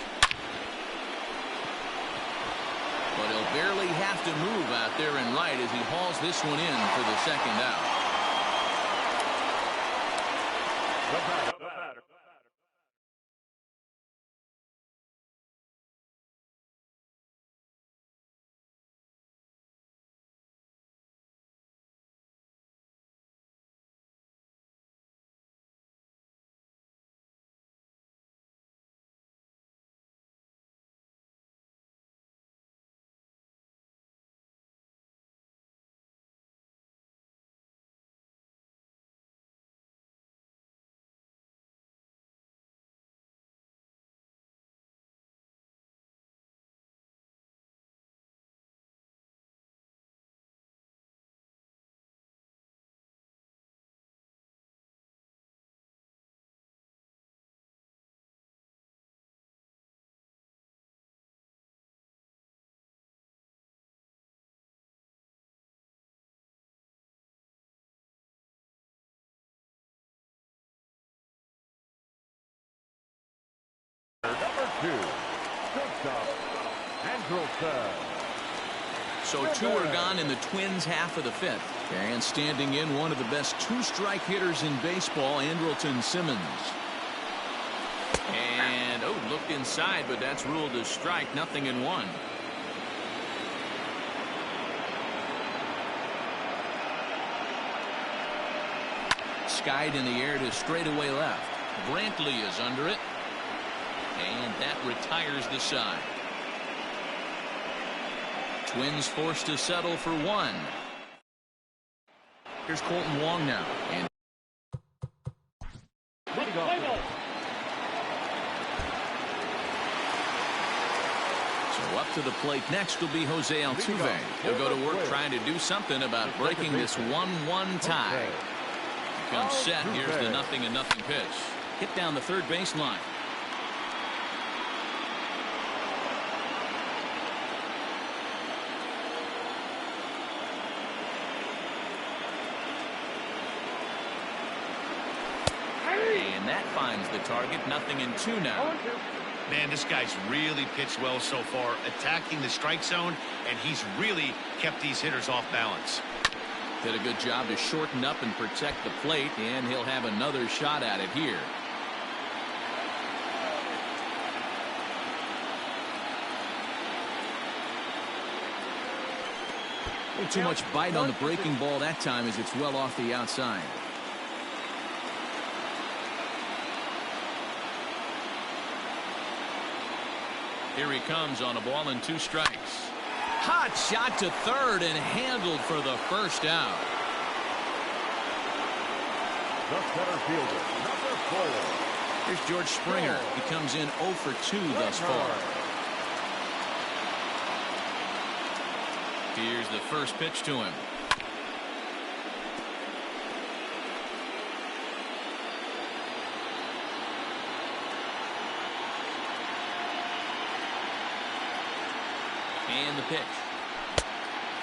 But he'll barely have to move out there in right as he hauls this one in for the second out. The batter. 2, shortstop, Andrelson. So 2 are gone in the Twins' half of the 5th. And standing in, one of the best 2-strike hitters in baseball, Andrelton Simmons. And, oh, looked inside, but that's ruled a strike, 0-1. Skied in the air to straightaway left. Brantley is under it. And that retires the side. Twins forced to settle for 1. Here's Colton Wong now. And so up to the plate next will be Jose Altuve. He'll go to work trying to do something about breaking this 1-1 tie. He comes set. Here's the 0-0 pitch. Hit down the third baseline. And that finds the target. 0-2 now. Man, this guy's really pitched well so far, attacking the strike zone, and he's really kept these hitters off balance. Did a good job to shorten up and protect the plate, and he'll have another shot at it here. Too much bite on the breaking ball that time as it's well off the outside. Here he comes on a ball and 2 strikes. Hot shot to third and handled for the first out. The center fielder, number 4. Here's George Springer. He comes in 0 for 2 thus far. Here's the first pitch to him. And the pitch.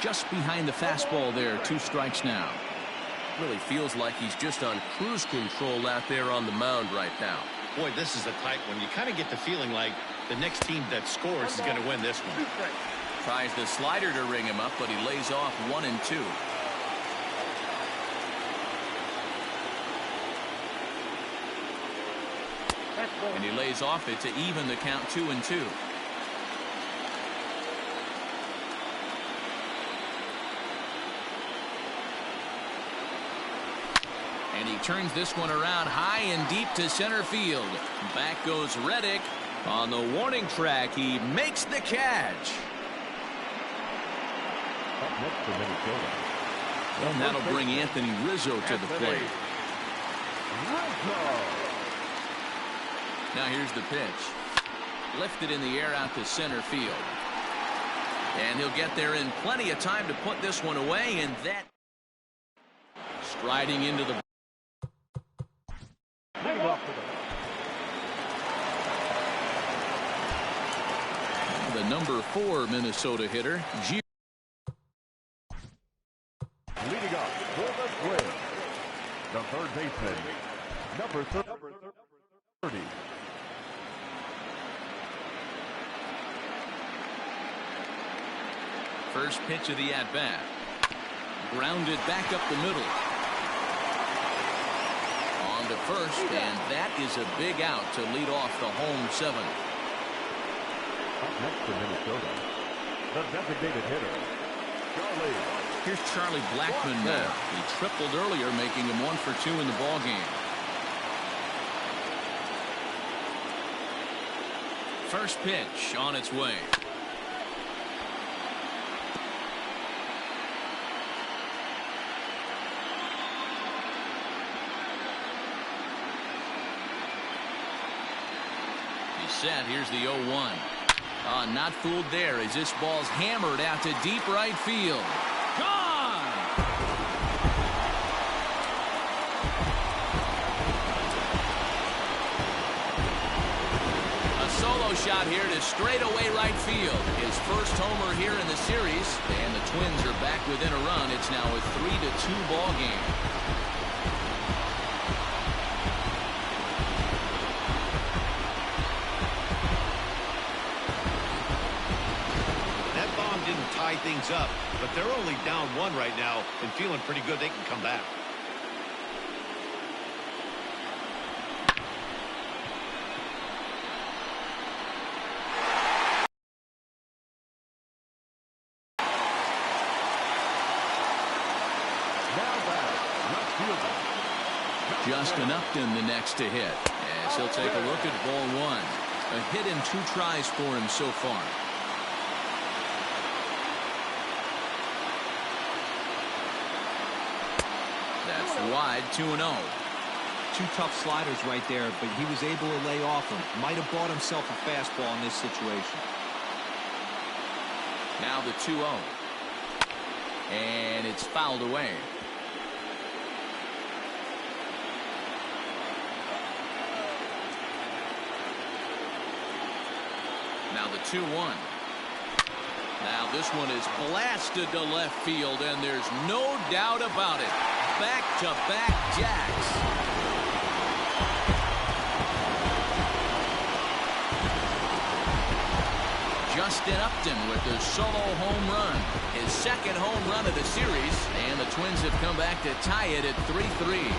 Just behind the fastball there. 2 strikes now. Really feels like he's just on cruise control out there on the mound right now. Boy, this is a tight one. You kind of get the feeling like the next team that scores is going to win this one. Tries the slider to ring him up, but he lays off 1 and 2. And he lays off it to even the count 2 and 2. And he turns this one around high and deep to center field. Back goes Reddick on the warning track. He makes the catch. Up next for Minnesota. And that'll bring Anthony Rizzo to the plate. Now here's the pitch. Lifted in the air out to center field. And he'll get there in plenty of time to put this one away. And that striding into the number 4 Minnesota hitter, leading up for the Twins, the third baseman, number 30. First pitch of the at-bat. Grounded back up the middle. On to first, and that is a big out to lead off the home 7th. Up next for Minnesota, the designated hitter, Charlie. Here's Charlie Blackmon now. He tripled earlier, making him 1 for 2 in the ball game. First pitch on its way. He's set. Here's the 0-1. Not fooled there as this ball's hammered out to deep right field. Gone! A solo shot here to straightaway right field. His first homer here in the series, and the Twins are back within a run. It's now a 3-2 ball game. things up, but they're only down 1 right now and feeling pretty good they can come back. Justin Upton the next to hit, as he'll take a look at ball 1. A hit in 2 tries for him so far. That's wide, 2-0. 2 tough sliders right there, but he was able to lay off them. Might have bought himself a fastball in this situation. Now the 2-0. And it's fouled away. Now the 2-1. Now this one is blasted to left field, and there's no doubt about it. Back-to-back jacks. Justin Upton with the solo home run. His second home run of the series, and the Twins have come back to tie it at 3-3.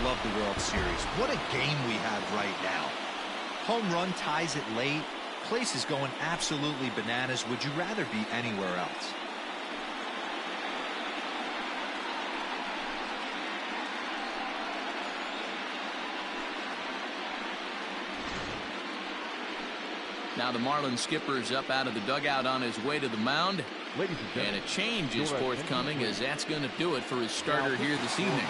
Love the World Series. What a game we have right now. Home run ties it late. Place is going absolutely bananas. Would you rather be anywhere else? Now the Marlins skipper's up out of the dugout on his way to the mound. And a change is forthcoming, as that's going to do it for his starter here this evening.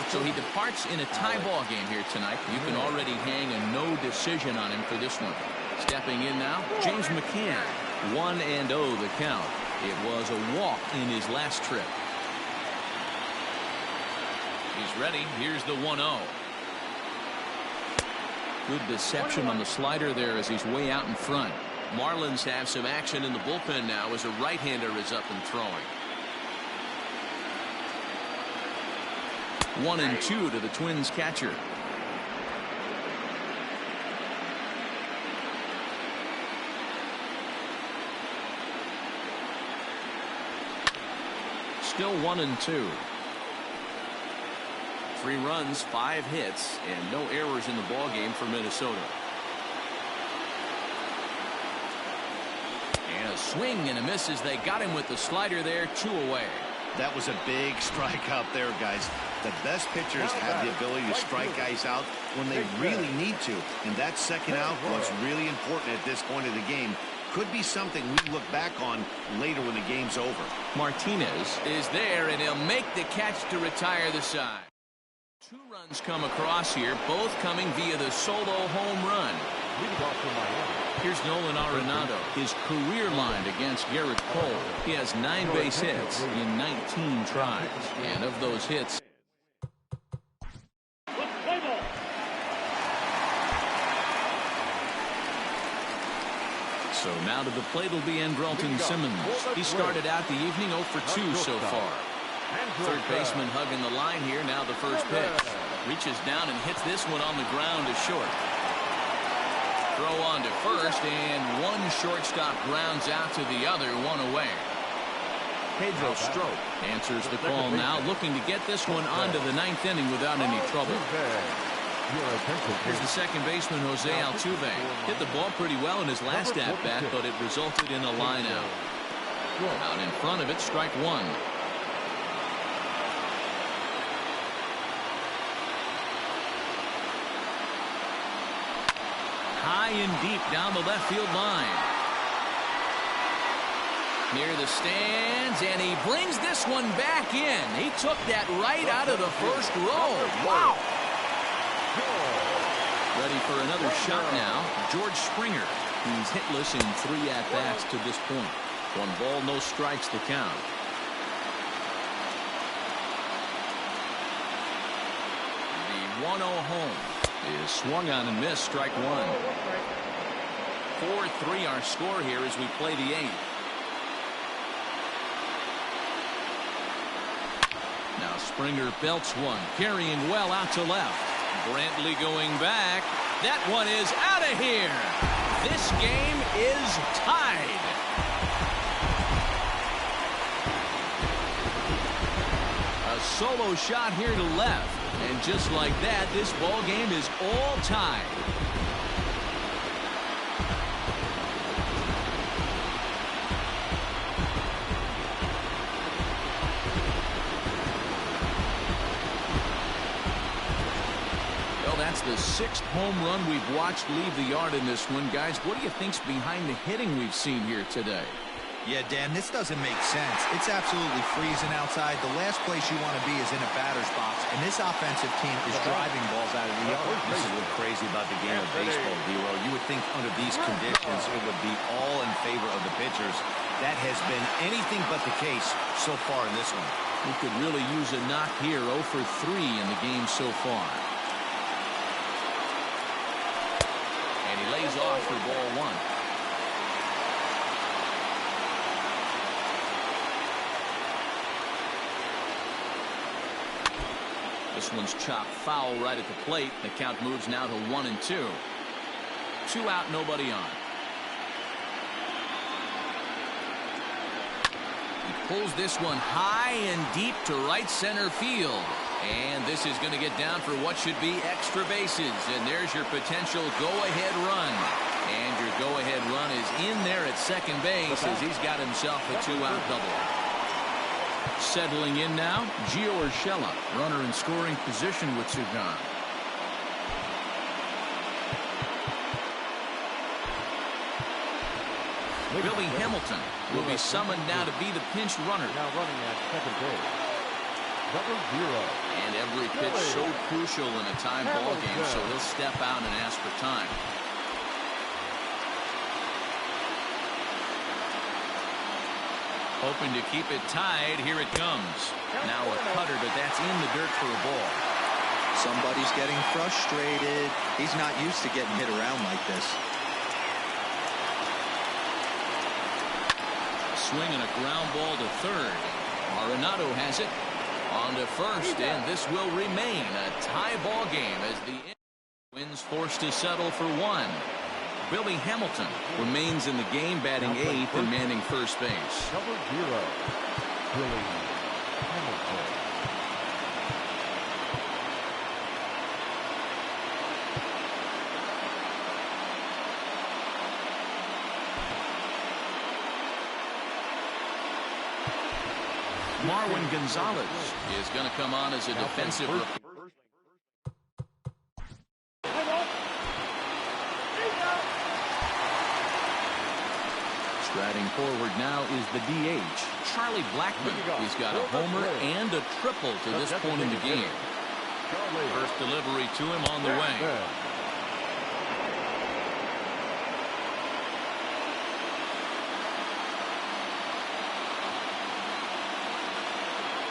So he departs in a tie ball game here tonight. You can already hang a no decision on him for this one. Stepping in now, James McCann. 1-0 the count. It was a walk in his last trip. He's ready. Here's the 1-0. Good deception on the slider there as he's way out in front. Marlins have some action in the bullpen now as a right-hander is up and throwing. 1-2 to the Twins catcher. Still 1-2. 3 runs, 5 hits, and no errors in the ball game for Minnesota. And a swing and a miss as they got him with the slider there. 2 away. That was a big strike out there, guys. The best pitchers have the ability to strike guys out when they really need to. And that second out was really important at this point of the game. Could be something we look back on later when the game's over. Martinez is there, and he'll make the catch to retire the side. 2 runs come across here, both coming via the solo home run. Here's Nolan Arenado, his career line against Garrett Cole. He has 9 base hits in 19 tries. And of those hits, so now to the plate will be Andrelton Simmons. He started out the evening 0 for 2 so far. Third baseman hugging the line here. Now the first pitch. Reaches down and hits this one on the ground to short. Throw on to first, and one shortstop grounds out to the other, 1 away. Pedro Strop answers the call now, looking to get this one onto the 9th inning without any trouble. Here's the second baseman, Jose Altuve. Hit the ball pretty well in his last at-bat, but it resulted in a line out. Out in front of it, strike 1. High and deep down the left field line. Near the stands, and he brings this one back in. He took that right out of the first row. Wow. Ready for another shot now, George Springer. He's hitless in 3 at-bats to this point. 1 ball, no strikes to count. The 1-0 home is swung on and missed, strike 1. 4-3 our score here as we play the 8th. Springer belts one, carrying well out to left. Brantley going back. That one is out of here. This game is tied. A solo shot here to left. And just like that, this ball game is all tied. That's the 6th home run we've watched leave the yard in this one. Guys, what do you think's behind the hitting we've seen here today? Yeah, Dan, this doesn't make sense. It's absolutely freezing outside. The last place you want to be is in a batter's box, and this offensive team is driving balls out of the yard. This is what's crazy about the game of baseball, D-Row. You would think under these conditions it would be all in favor of the pitchers. That has been anything but the case so far in this one. We could really use a knock here. 0 for 3 in the game so far. And he lays off for ball 1. This one's chopped foul right at the plate. The count moves now to 1-2. 2 out, nobody on. He pulls this one high and deep to right center field. And this is going to get down for what should be extra bases. And there's your potential go-ahead run. And your go-ahead run is in there at second base as he's got himself a 2-out double. Settling in now, Gio Urshela, runner in scoring position with 2 gone. Billy Hamilton will be summoned now to be the pinch runner. Now running at second base. Number 0. And every pitch so crucial in a tie ball game, so he'll step out and ask for time. Hoping to keep it tied. Here it comes. Now a cutter, but that's in the dirt for a ball. Somebody's getting frustrated. He's not used to getting hit around like this. A swing and a ground ball to third. Arenado has it on to first, and this will remain a tie ball game as the Twins forced to settle for 1. Billy Hamilton remains in the game, batting 8th and manning first base. Number 0, Billy Hamilton. Marwin Gonzalez is going to come on as a defensive rookie. Striding forward now is the DH, Charlie Blackmon. He's got a homer and a triple to this point in the game. First delivery to him on the way.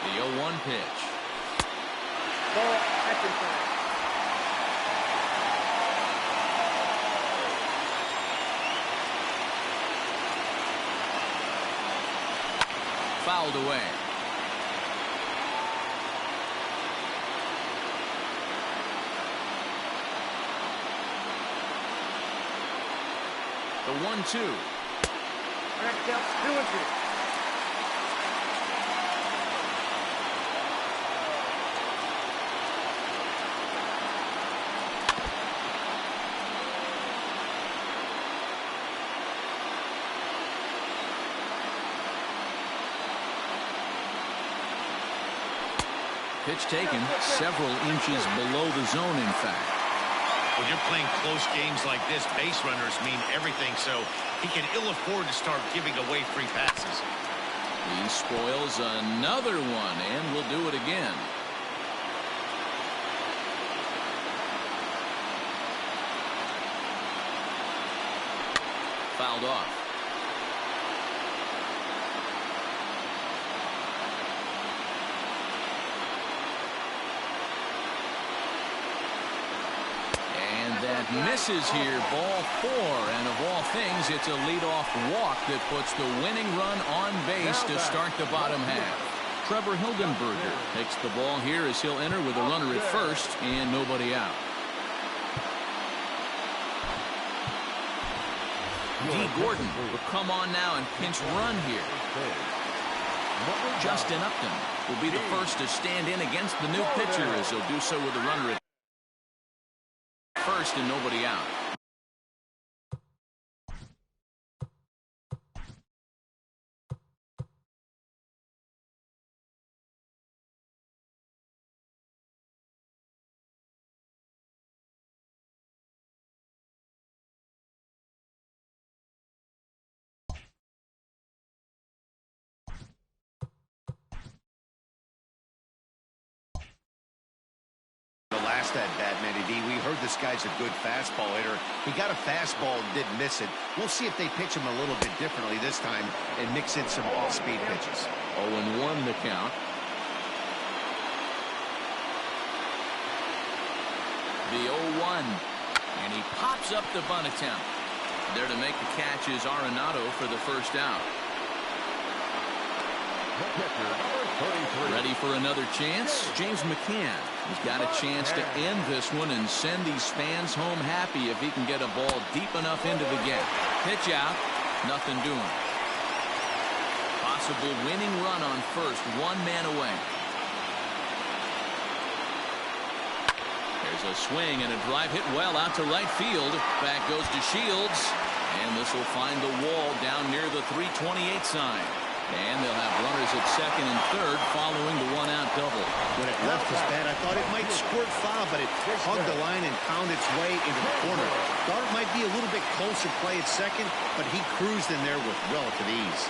The 0-1 pitch. Ball, action time. Fouled away. The 1-2. Crack count 2-2. Pitch taken several inches below the zone, in fact. When you're playing close games like this, base runners mean everything, so he can ill afford to start giving away free passes. He spoils another one, and will do it again. Fouled off. That misses here, ball 4, and of all things, it's a leadoff walk that puts the winning run on base to start the bottom half. Trevor Hildenberger takes the ball here as he'll enter with a runner at first and nobody out. D. Gordon will come on now and pinch run here. Justin Upton will be the first to stand in against the new pitcher as he'll do so with a runner at first and nobody out. Last at bat, Manny D, we heard this guy's a good fastball hitter. He got a fastball and didn't miss it. We'll see if they pitch him a little bit differently this time and mix in some off-speed pitches. 0-1 the count. The 0-1, and he pops up the bunt attempt. There to make the catch is Arenado for the first out. Ready for another chance? James McCann. He's got a chance to end this one and send these fans home happy if he can get a ball deep enough into the gap. Pitch out, nothing doing. Possible winning run on first, one man away. There's a swing and a drive hit well out to right field. Back goes to Shields, and this will find the wall down near the 328 sign. And they'll have runners at second and third following the one-out double. When it left his bat, I thought it might squirt foul, but it hugged the line and found its way into the corner. Thought it might be a little bit closer play at second, but he cruised in there with relative ease.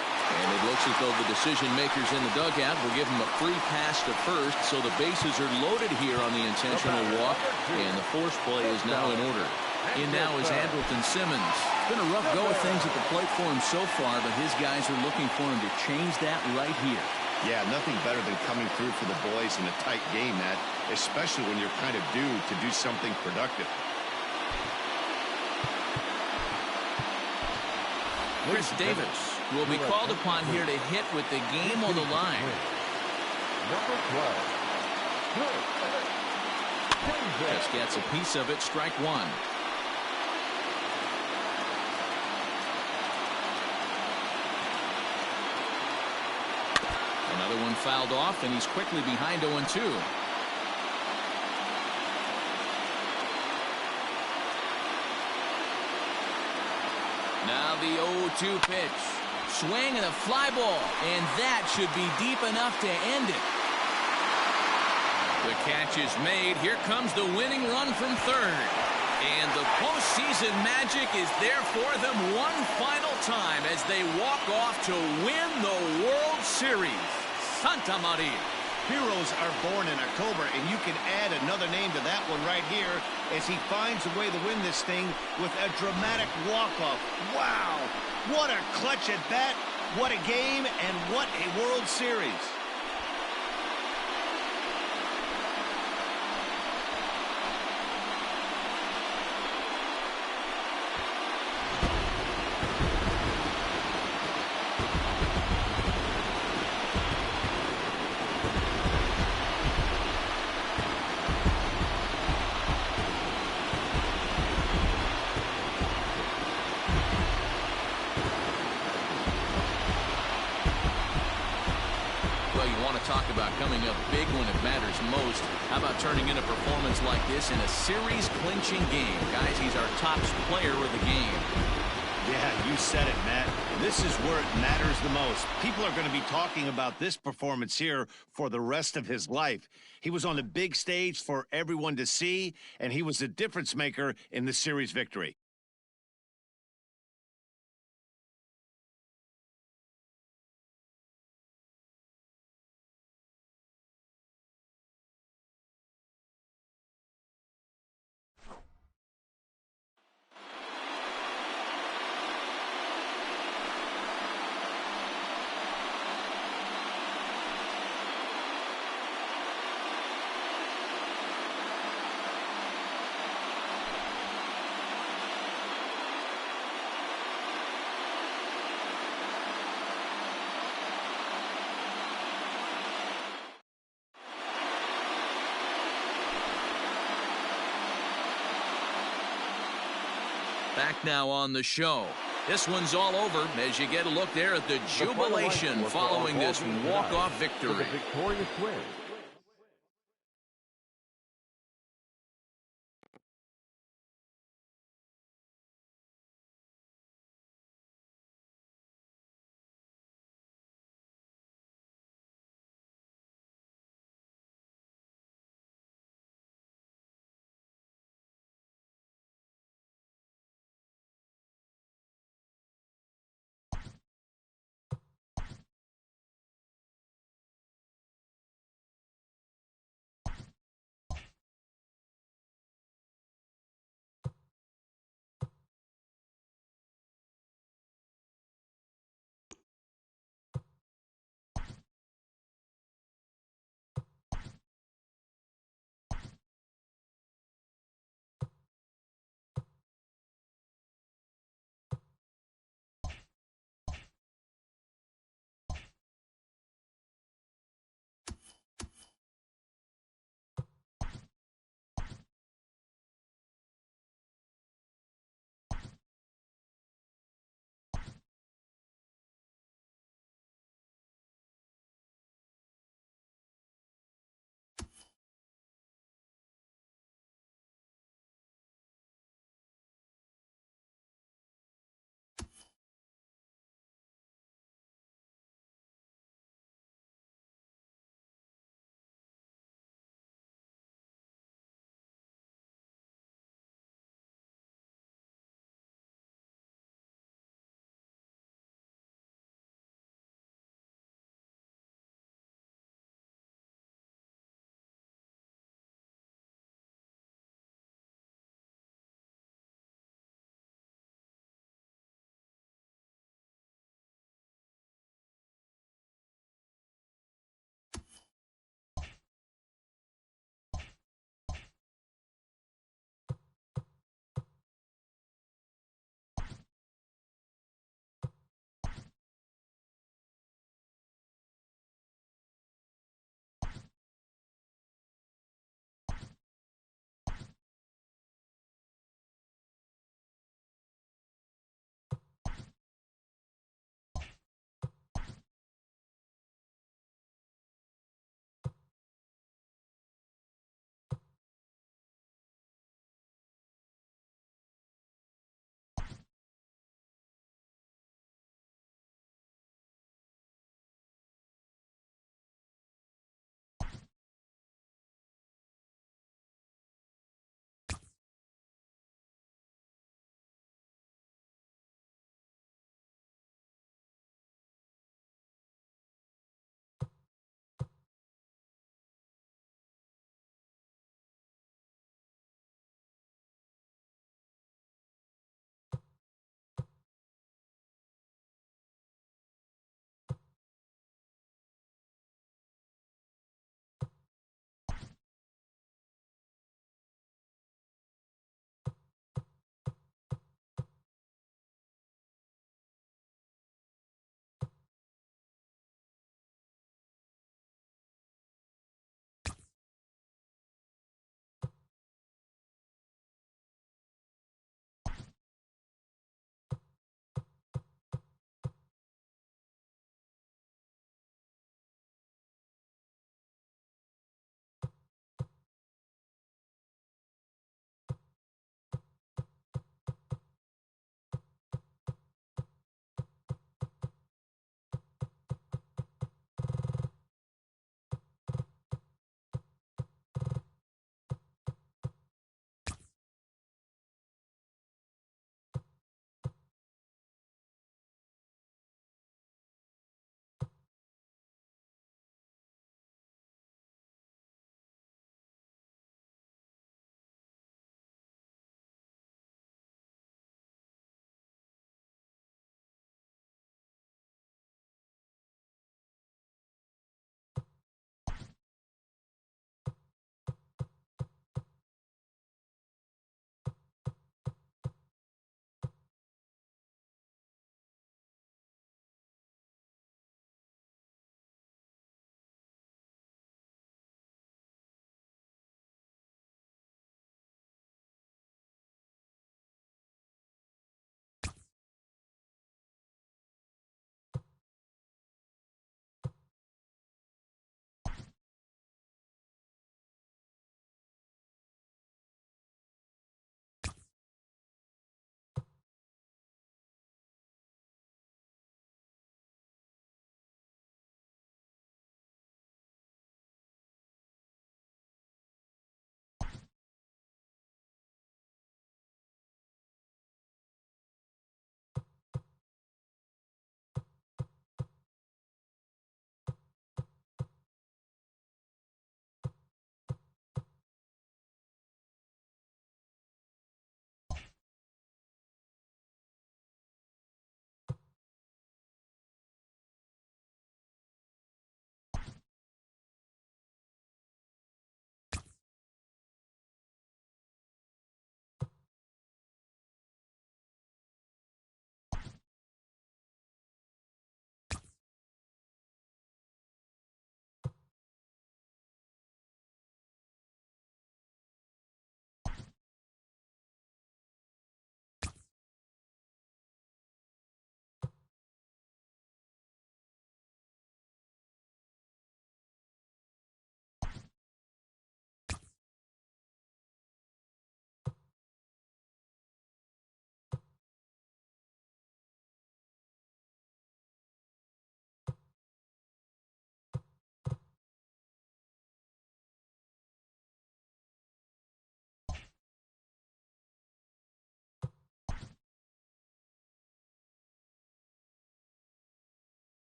And it looks as though the decision makers in the dugout will give him a free pass to first, so the bases are loaded here on the intentional walk, and the force play is now in order. In now is Andrelton Simmons. It's been a rough go of things at the plate for him so far, but his guys are looking for him to change that right here. Yeah, nothing better than coming through for the boys in a tight game, Matt, especially when you're kind of due to do something productive. Chris Davis will be called upon here to hit with the game on the line. Number 12. Just gets a piece of it, strike one. Another one fouled off, and he's quickly behind 0-2. Now the 0-2 pitch. Swing and a fly ball, and that should be deep enough to end it. The catch is made. Here comes the winning run from third. And the postseason magic is there for them one final time as they walk off to win the World Series. Santa Maria. Heroes are born in October, and you can add another name to that one right here as he finds a way to win this thing with a dramatic walk-off. Wow! What a clutch at bat, what a game, and what a World Series. Talk about coming up big when it matters most. How about turning in a performance like this in a series-clinching game? Guys, he's our top player of the game. Yeah, you said it, Matt. This is where it matters the most. People are going to be talking about this performance here for the rest of his life. He was on the big stage for everyone to see, and he was the difference maker in the series victory. Back now on the show. This one's all over as you get a look there at the jubilation following this walk-off victory. Victorious Twins.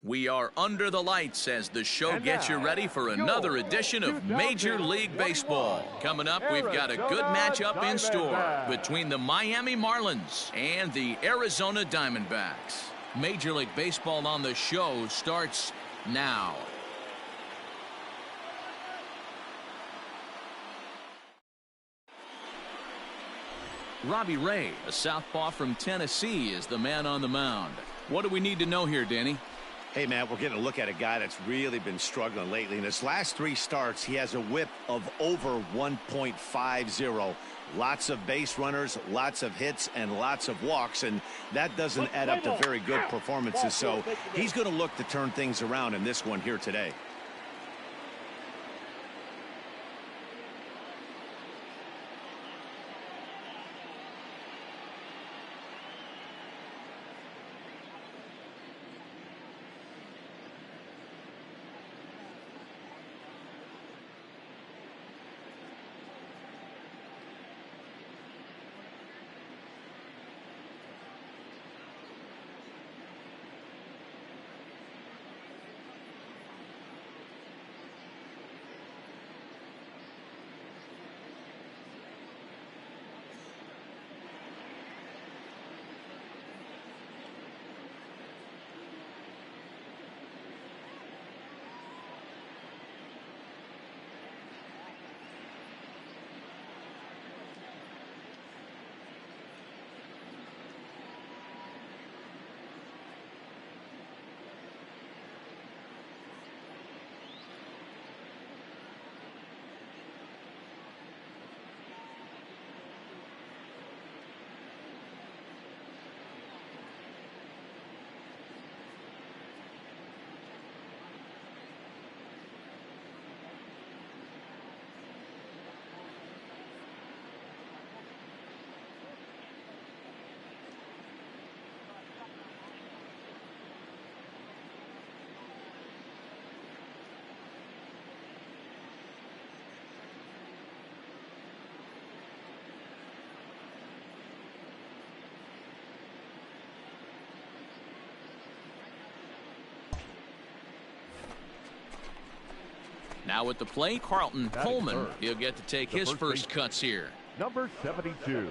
We are under the lights as the show gets you ready for another edition of Major League Baseball. Coming up, we've got a good matchup in store between the Miami Marlins and the Arizona Diamondbacks. Major League Baseball on the show starts now. Robbie Ray, a southpaw from Tennessee, is the man on the mound. What do we need to know here, Danny? Hey, Matt, we're getting a look at a guy that's really been struggling lately. In his last 3 starts, he has a whip of over 1.50. Lots of base runners, lots of hits, and lots of walks, and that doesn't add up to very good performances. So he's going to look to turn things around in this one here today. Now at the plate, Carlton Coleman. He'll get to take his first cuts here. Number 72.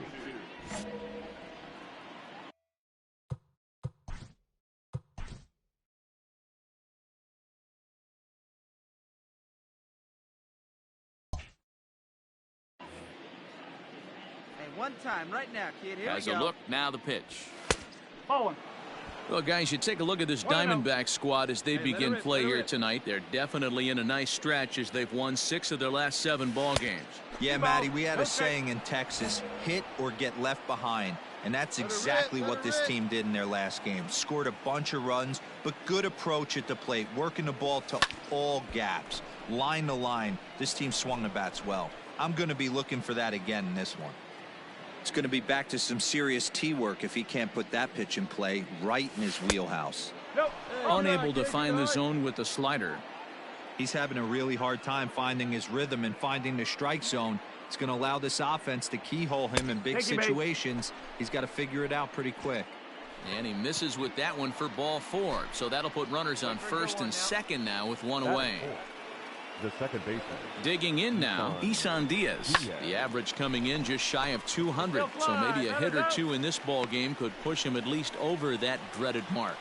One time right now, kid. Here Has we go. a look, now the pitch. Bowling. Well, guys, you take a look at this Diamondback squad as they begin play here tonight. They're definitely in a nice stretch as they've won 6 of their last 7 ball games. Yeah, Matty, we had a saying in Texas, hit or get left behind. And that's exactly what this team did in their last game. Scored a bunch of runs, but good approach at the plate, working the ball to all gaps. Line to line, this team swung the bats well. I'm going to be looking for that again in this one. It's going to be back to some serious tee work if he can't put that pitch in play right in his wheelhouse. Unable to find the zone with the slider. He's having a really hard time finding his rhythm and finding the strike zone. It's going to allow this offense to keyhole him in big situations. He's got to figure it out pretty quick. And he misses with that one for ball 4. So that'll put runners on first and second now with 1 away. The second baseman. Digging in now, Isan Diaz. The average coming in just shy of 200. So maybe a hit or 2 in this ball game could push him at least over that dreaded mark.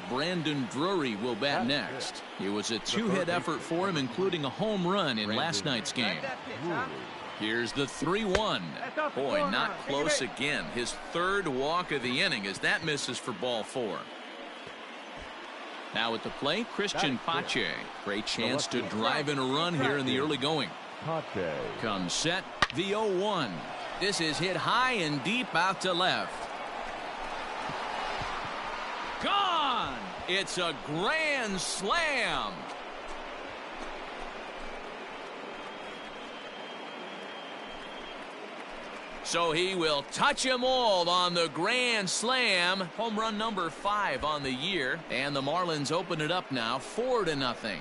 Brandon Drury will bat next. It was a 2-hit effort for him, including a home run in last night's game. Here's the 3-1. Boy, not close again. His 3rd walk of the inning as that misses for ball 4. Now at the plate, Christian Pache. Great chance to drive in a run here in the early going. Comes set, the 0-1. This is hit high and deep out to left. Gone! It's a grand slam. So he will touch them all on the grand slam. Home run number 5 on the year. And the Marlins open it up now 4-0.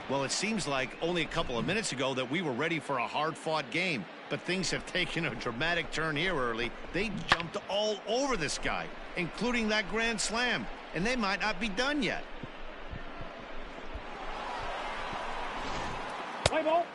Well, it seems like only a couple of minutes ago that we were ready for a hard-fought game, but things have taken a dramatic turn here early. They jumped all over this guy, including that grand slam, and they might not be done yet. Play ball.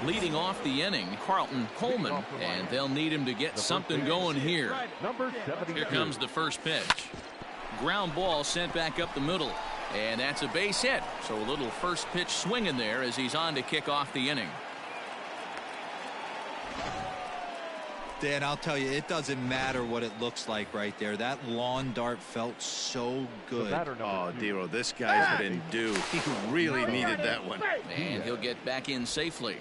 Leading off the inning, Carlton Coleman, and they'll need him to get something going here. Number 72. Here comes the first pitch. Ground ball sent back up the middle, and that's a base hit. So a little first pitch swing in there as he's on to kick off the inning. Dan, I'll tell you, it doesn't matter what it looks like right there. That lawn dart felt so good. Oh, Dero, this guy's been due. He really needed that one. And he'll get back in safely.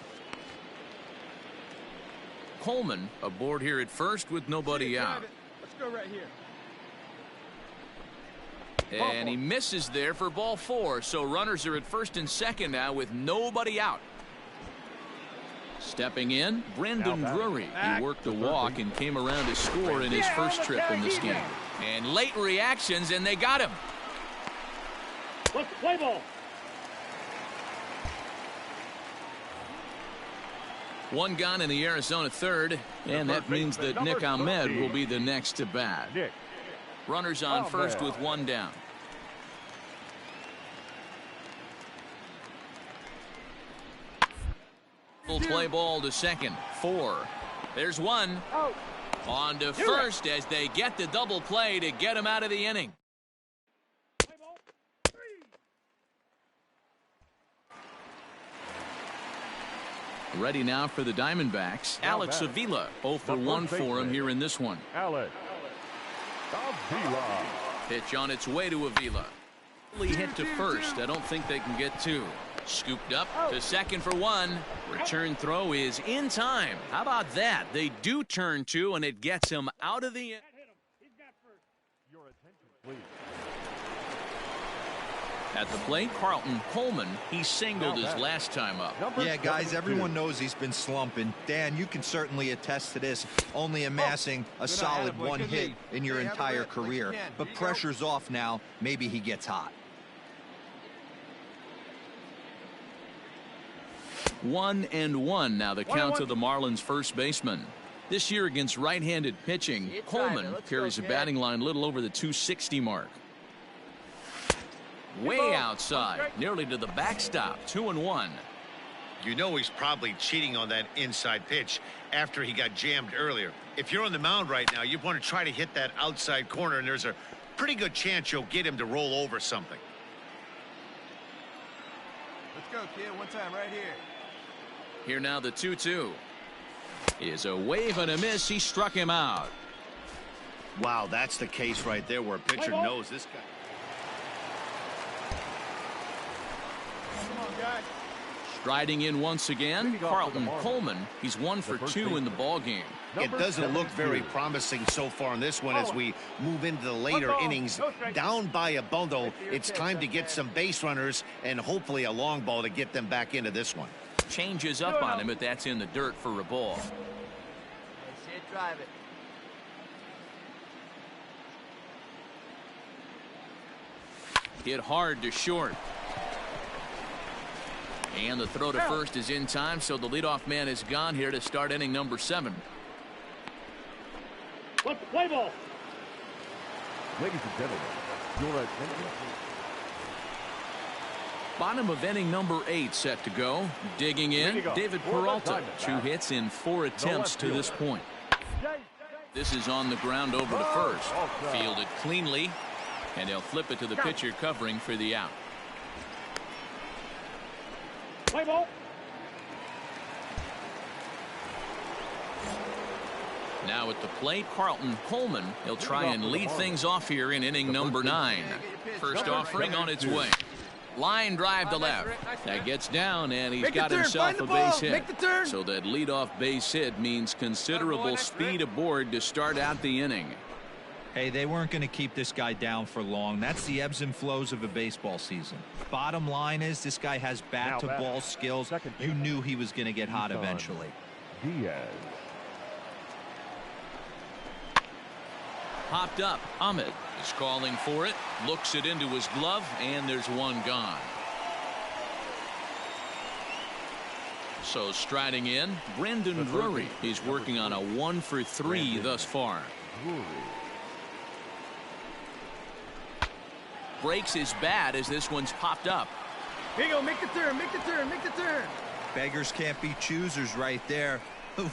Coleman aboard here at first with nobody out. Let's go right here. And he misses there for ball 4. So runners are at first and second now with nobody out. Stepping in, Brendan Drury. He worked the walk and came around to score in his first trip in this game. And late reactions, and they got him. Let's play ball. One gone in the Arizona third, and that means that Nick Ahmed will be the next to bat. Runners on first with one down. Will play ball to second. 4. There's one. On to first as they get the double play to get him out of the inning. Ready now for the Diamondbacks. Alex Avila 0 for 1 for him here in this one. Alex Avila. Pitch on its way to Avila. Hit to first. I don't think they can get 2. Scooped up to second for 1. Return throw is in time. How about that? They do turn 2, and it gets him out of the. Your attention, please. At the plate, Carlton Coleman. He singled his last time up. Yeah, guys, everyone knows he's been slumping. Dan, you can certainly attest to this, only amassing a solid 1 hit in your entire career. But pressure's off now. Maybe he gets hot. 1-1 now the count of the Marlins first baseman. This year against right-handed pitching, Coleman carries a batting line a little over the 260 mark. Way outside, nearly to the backstop. 2-1. You know he's probably cheating on that inside pitch after he got jammed earlier. If you're on the mound right now, you want to try to hit that outside corner, and there's a pretty good chance you'll get him to roll over something. Let's go, kid. One time right here. Here now the 2-2. Is a wave and a miss. He struck him out. Wow, that's the case right there where a pitcher knows this guy. Come on, guys. Striding in once again, Carlton Coleman. He's 1 for 2 in the ball game. It doesn't look very promising so far in this one as we move into the later innings. Down by a bundle, it's time to get some base runners and hopefully a long ball to get them back into this one. Changes up on him, but that's in the dirt for a ball. Drive it. Hit hard to short. And the throw to first is in time, so the leadoff man is gone here to start inning number 7. Let's play ball. Ladies and gentlemen, your attention. Bottom of inning number 8 set to go. Digging in, David Peralta. 2 hits in 4 attempts to this point. This is on the ground over to first. Fielded cleanly, and he'll flip it to the pitcher covering for the out. Play ball. Now at the plate, Carlton Coleman. He'll try and lead things off here in inning number 9. First offering on its way. Line drive to left. That gets down, and he's got himself a base hit. So that leadoff base hit means considerable speed aboard to start out the inning. Hey, they weren't going to keep this guy down for long. That's the ebbs and flows of a baseball season. Bottom line is this guy has bat-to-ball skills. You knew he was going to get hot eventually. Diaz. Popped up. Ahmed is calling for it. Looks it into his glove, and there's one gone. So striding in, Brandon Drury. He's working on a 1 for 3 thus far. Breaks his bat as this one's popped up. Here you go. Make the turn. Make the turn. Make the turn. Beggars can't be choosers right there.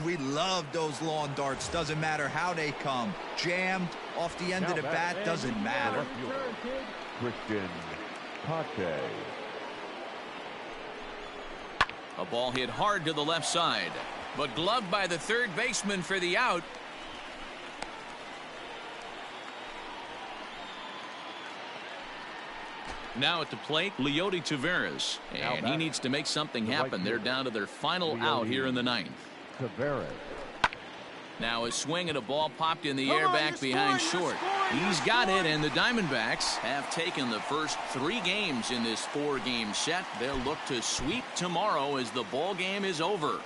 We love those lawn darts. Doesn't matter how they come. Jammed off the end of the bat, doesn't matter. Christian Pache. A ball hit hard to the left side, but gloved by the third baseman for the out. Now at the plate, Leody Taveras, and he needs to make something happen. They're down to their final out here in the ninth. Taveras. Now a swing and a ball popped in the air back behind short. He's got it, and the Diamondbacks have taken the first 3 games in this 4-game set. They'll look to sweep tomorrow as the ball game is over.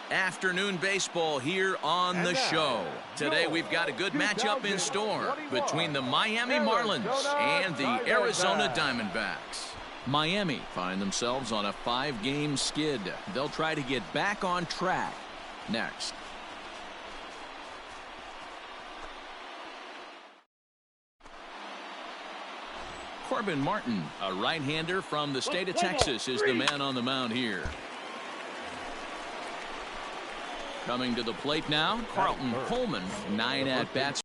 Afternoon baseball here on the show. Today we've got a good matchup in store between the Miami Marlins and the Arizona Diamondbacks. Miami find themselves on a 5-game skid. They'll try to get back on track next. Corbin Martin, a right-hander from the state of Texas, is the man on the mound here. Coming to the plate now, Carlton Coleman, 9 at-bats.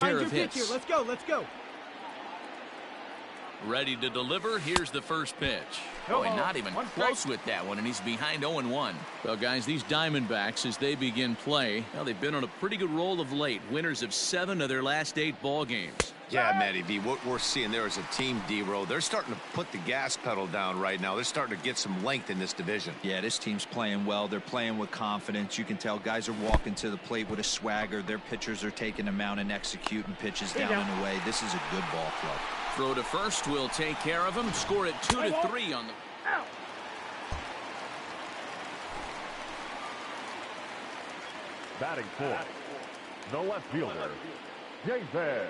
Find your pitch here. Let's go. Let's go. Ready to deliver. Here's the first pitch. Boy, not even close with that one, and he's behind 0-1. Well, guys, these Diamondbacks, as they begin play, well, they've been on a pretty good roll of late. Winners of 7 of their last 8 ball games. Yeah, Matty V, what we're seeing there is a team, D-Row. They're starting to put the gas pedal down right now. They're starting to get some length in this division. Yeah, this team's playing well. They're playing with confidence. You can tell guys are walking to the plate with a swagger. Their pitchers are taking them out and executing pitches down and away. This is a good ball club. Throw to first will take care of him. Score it 2-3 on the. Batting fourth, the left fielder, David.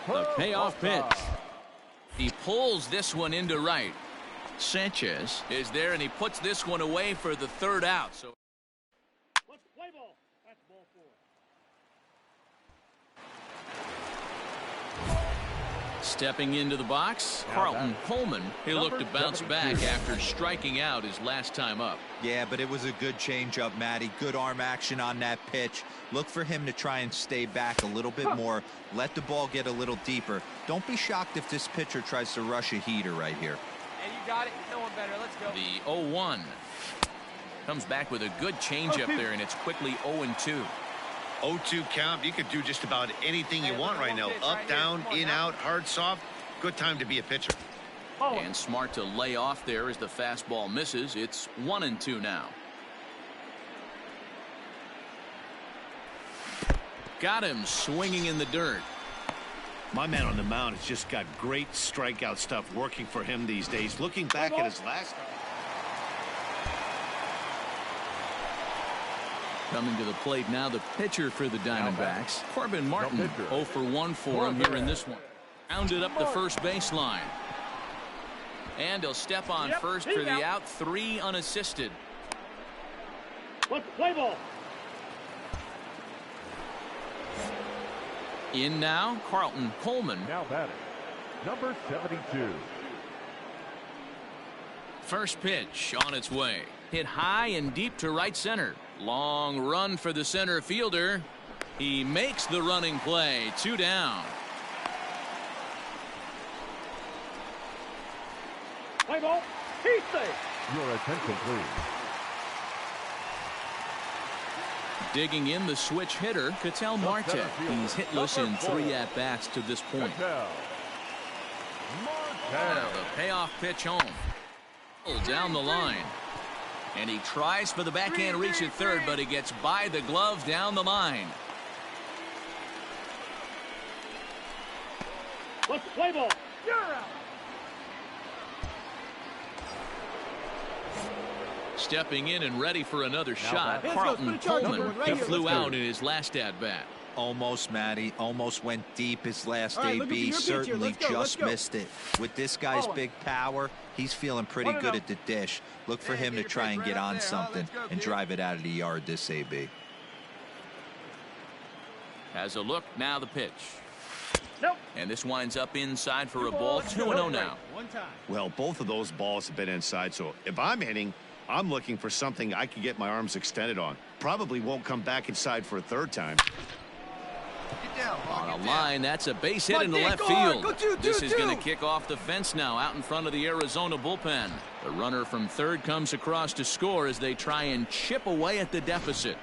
The payoff pitch. He pulls this one into right. Sanchez is there, and he puts this one away for the 3rd out. So Let's play ball. That's ball 4. stepping into the box, Carlton Coleman. He'll look to bounce back after striking out his last time up. Yeah, but it was a good changeup, Matty. Good arm action on that pitch. Look for him to try and stay back a little bit more. Let the ball get a little deeper. Don't be shocked if this pitcher tries to rush a heater right here. Hey, you got it. No one better. Let's go. The 0-1 comes back with a good changeup there, and it's quickly 0-2. 0-2 count. You could do just about anything you want right now. Up, down, in, out, hard, soft. Good time to be a pitcher. And smart to lay off there as the fastball misses. It's 1-2 now. Got him swinging in the dirt. My man on the mound has just got great strikeout stuff working for him these days. Looking back at his last. Coming to the plate now, the pitcher for the Diamondbacks, Corbin Martin. 0 for 1 for him here in this one. Rounded up the first baseline. And he'll step on first for the out. 3 unassisted. Let's play ball. In now, Carlton Coleman. Now batting, number 72. First pitch on its way. Hit high and deep to right center. Long run for the center fielder. He makes the running play. 2 down. Play ball. He's safe. Your attention, please. Digging in the switch hitter, Ketel Marte. He's hitless in 3 at-bats to this point. Now the payoff pitch home. Down the line. And he tries for the backhand reach at third, but he gets by the glove down the line. Let's play ball. You're out. Stepping in and ready for another shot, back. Carlton Coleman. Right He here. flew Let's go. out in his last at-bat. Almost, Matty. Almost went deep his last All right, look at AB. your pitch here. Certainly Let's go, let's just go. missed it. With this guy's Oh. big power, he's feeling pretty Run it good up. at the dish. Look for him to get your try pitch and right get up on there, huh? something Let's go, and kid. drive it out of the yard, this AB. Has a look, now the pitch. Nope. And this winds up inside for a Good ball, Let's go. 2-0 now. One time. Well, both of those balls have been inside, so if I'm hitting, I'm looking for something I can get my arms extended on. Probably won't come back inside for a third time. On a line, that's a base hit Come on, into Dick, left go hard. field. Go two, This two, is going two. to kick off the fence now out in front of the Arizona bullpen. The runner from third comes across to score as they try and chip away at the deficit.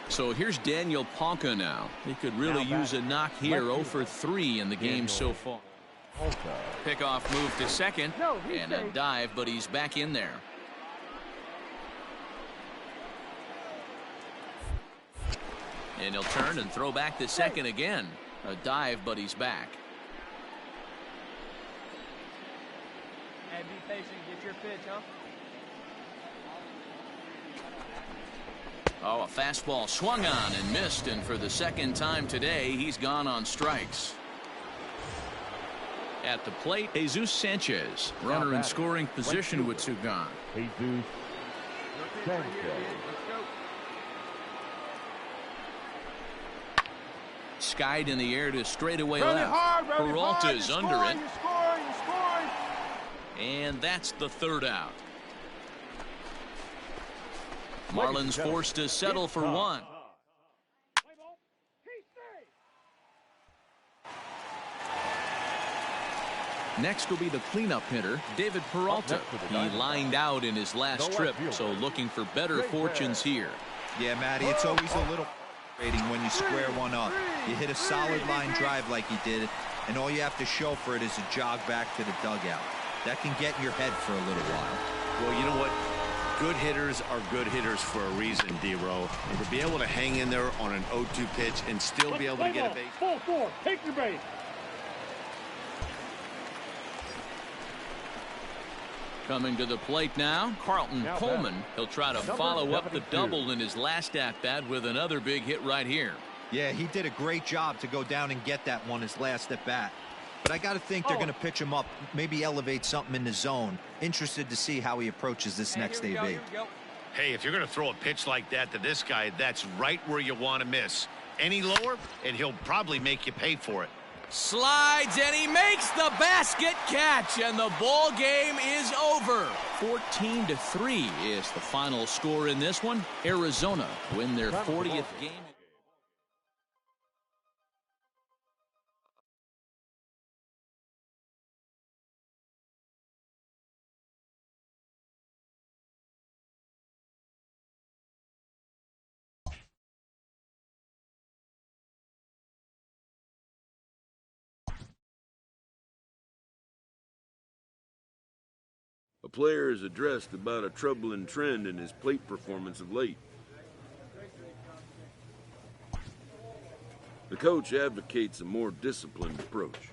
So here's Daniel Palka now. He could really Now use a knock here. 0 for 3 in the game so far. Pickoff move to second No, he's and a safe. dive, but he's back in there. And he'll turn and throw back to second again. A dive, but he's back. Hey, be patient. Get your pitch, huh? Oh, a fastball swung on and missed, and for the second time today, he's gone on strikes. At the plate, Jesus Sanchez, runner in scoring position with two gone. Jesus Sanchez. Skied in the air to straightaway Run it left. hard, run it hard. Peralta's You're under scoring, it, You're scoring. You're scoring. and that's the third out. Marlins forced to settle for one. Play ball. He's safe. Next will be the cleanup hitter, David Peralta. He lined out in his last trip, so looking for better fortunes here. Yeah, Matty, it's always a little frustrating when you square one up. You hit a solid line drive like he did, and all you have to show for it is a jog back to the dugout. That can get in your head for a little while. Well, you know what? Good hitters are good hitters for a reason, D-Row. And to be able to hang in there on an 0-2 pitch and still be able to get a base. Full four. Take your base. Coming to the plate now, Carlton Now Coleman. He'll try to number follow up the 72. double in his last at-bat with another big hit right here. Yeah, he did a great job to go down and get that one his last at bat. But I got to think they're going to pitch him up, maybe elevate something in the zone. Interested to see how he approaches this next AB. Hey, if you're going to throw a pitch like that to this guy, that's right where you want to miss. Any lower, and he'll probably make you pay for it. Slides, and he makes the basket catch, and the ball game is over. 14-3 is the final score in this one. Arizona win their 40th game. A player has addressed about a troubling trend in his plate performance of late. The coach advocates a more disciplined approach.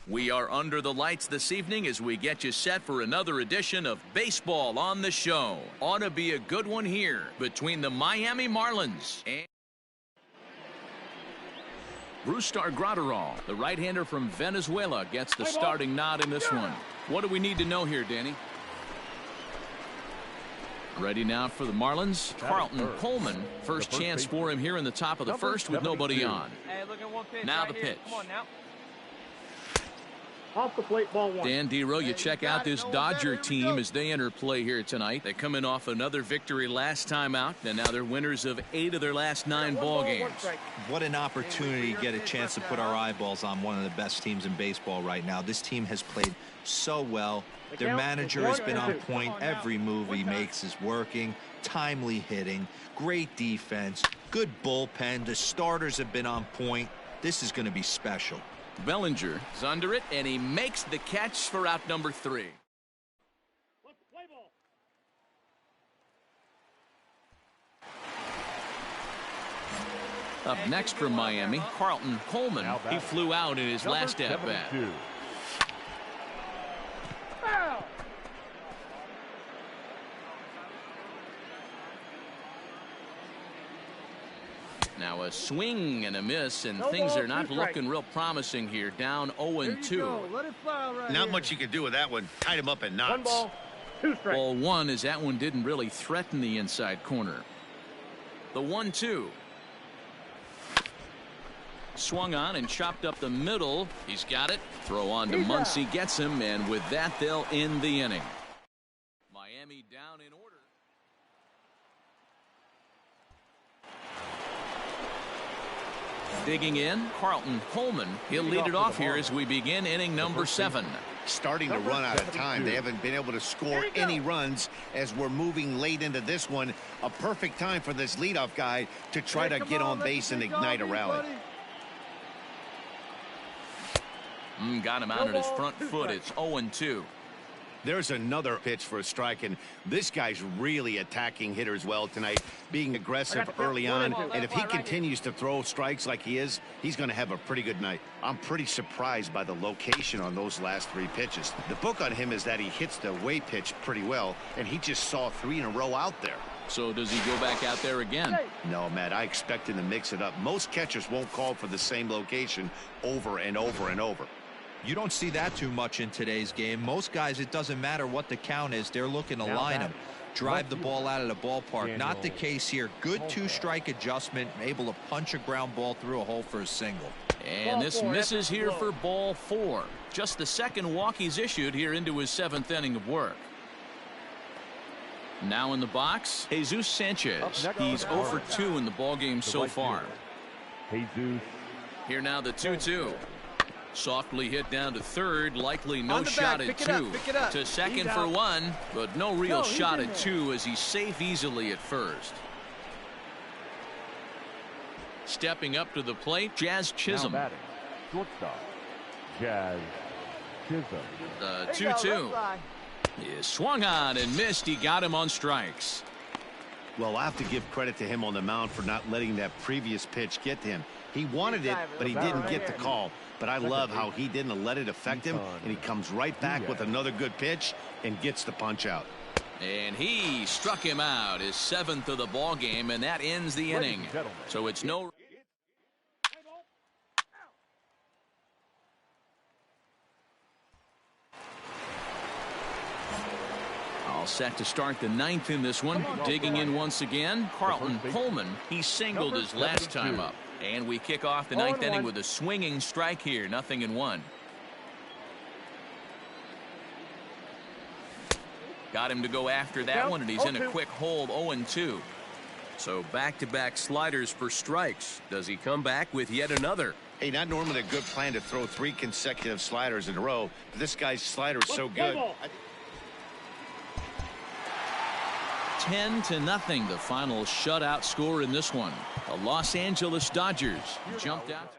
We are under the lights this evening as we get you set for another edition of Baseball on the Show. Ought to be a good one here between the Miami Marlins and Brustar Graterol, the right-hander from Venezuela, gets the starting nod in this one. What do we need to know here, Danny? Ready now for the Marlins. Carlton Coleman. First chance for him here in the top of the first with nobody on. Hey, look at one pitch Now right the here. pitch. Come on now. Off the plate, ball one. Dan Dero, you check out this Dodger team as they enter play here tonight. They come in off another victory last time out, and now they're winners of 8 of their last 9 ball games. What an opportunity to get a chance to put our eyeballs on one of the best teams in baseball right now. This team has played so well. Their manager has been on point. Every move he makes is working. Timely hitting, great defense, good bullpen. The starters have been on point. This is going to be special. Bellinger is under it, and he makes the catch for out number 3. Up next from Miami, Carlton Coleman. He flew out in his last at-bat. Now a swing and a miss, and things are not looking real promising here. Down 0-2. Not much you can do with that one. Tied him up in knots. 1 ball, 2 strikes. Ball 1 as that one didn't really threaten the inside corner. The 1-2. Swung on and chopped up the middle. He's got it. Throw on to Muncy, gets him, and with that they'll end the inning. Miami down in order. Digging in, Carlton Coleman. He'll lead it off here as we begin inning number 7. Starting to run out of time. They haven't been able to score any runs as we're moving late into this one. A perfect time for this leadoff guy to try to get on base and ignite a rally. Got him out on his front foot. It's 0-2. There's another pitch for a strike, and this guy's really attacking hitters well tonight, being aggressive early on. And if he continues to throw strikes like he is, he's going to have a pretty good night. I'm pretty surprised by the location on those last 3 pitches. The book on him is that he hits the away pitch pretty well, and he just saw 3 in a row out there. So does he go back out there again? No, Matt, I expect him to mix it up. Most catchers won't call for the same location over and over and over. You don't see that too much in today's game. Most guys, it doesn't matter what the count is. They're looking to line him, drive the ball out of the ballpark. Not the case here. Good 2-strike adjustment, able to punch a ground ball through a hole for a single. And this misses here for ball 4. Just the second walk he's issued here into his 7th inning of work. Now in the box, Jesus Sanchez. He's 0 for 2 in the ballgame so far. Jesus. Here now the 2-2. Softly hit down to third, likely no shot at 2. To second for 1, but no real shot at 2 as he's safe easily at first. Stepping up to the plate, Jazz Chisholm. Shortstop, Jazz Chisholm. The 2-2 is swung on and missed. He got him on strikes. Well, I have to give credit to him on the mound for not letting that previous pitch get to him. He wanted it, but he didn't get the call. But I love how he didn't let it affect him, and he comes right back with another good pitch and gets the punch out. And he struck him out, his 7th of the ball game, and that ends the inning. So it's no. All set to start the 9th in this one. Digging in once again, Carlton Coleman. He singled his last time up. And we kick off the 9th inning with a swinging strike here. 0-1. Got him to go after that one, and he's in a quick hold. 0-2. So back-to-back sliders for strikes. Does he come back with yet another? Hey, not normally a good plan to throw 3 consecutive sliders in a row. But this guy's slider is so good. 10-0, the final shutout score in this one. The Los Angeles Dodgers jumped out.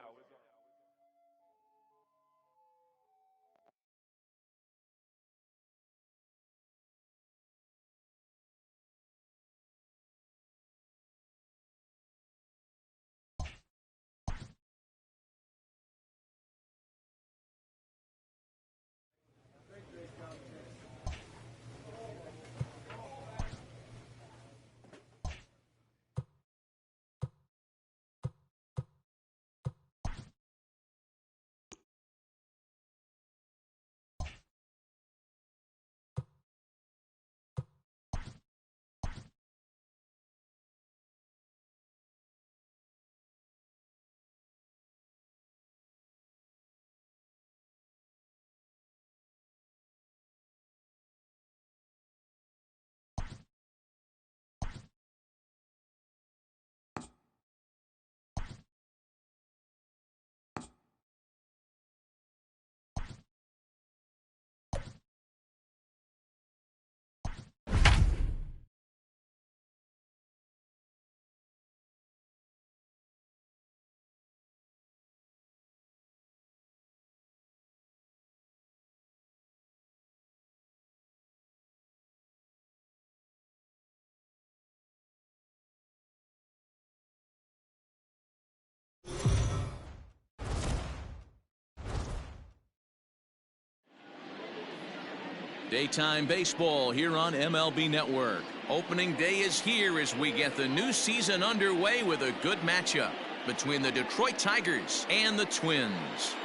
Daytime baseball here on MLB Network. Opening day is here as we get the new season underway with a good matchup between the Detroit Tigers and the Twins.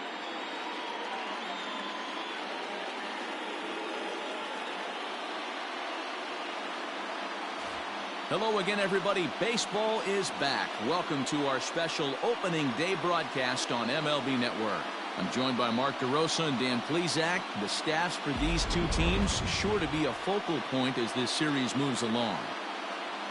Hello again, everybody. Baseball is back. Welcome to our special opening day broadcast on MLB Network. I'm joined by Mark DeRosa and Dan Plesac. The staffs for these two teams sure to be a focal point as this series moves along.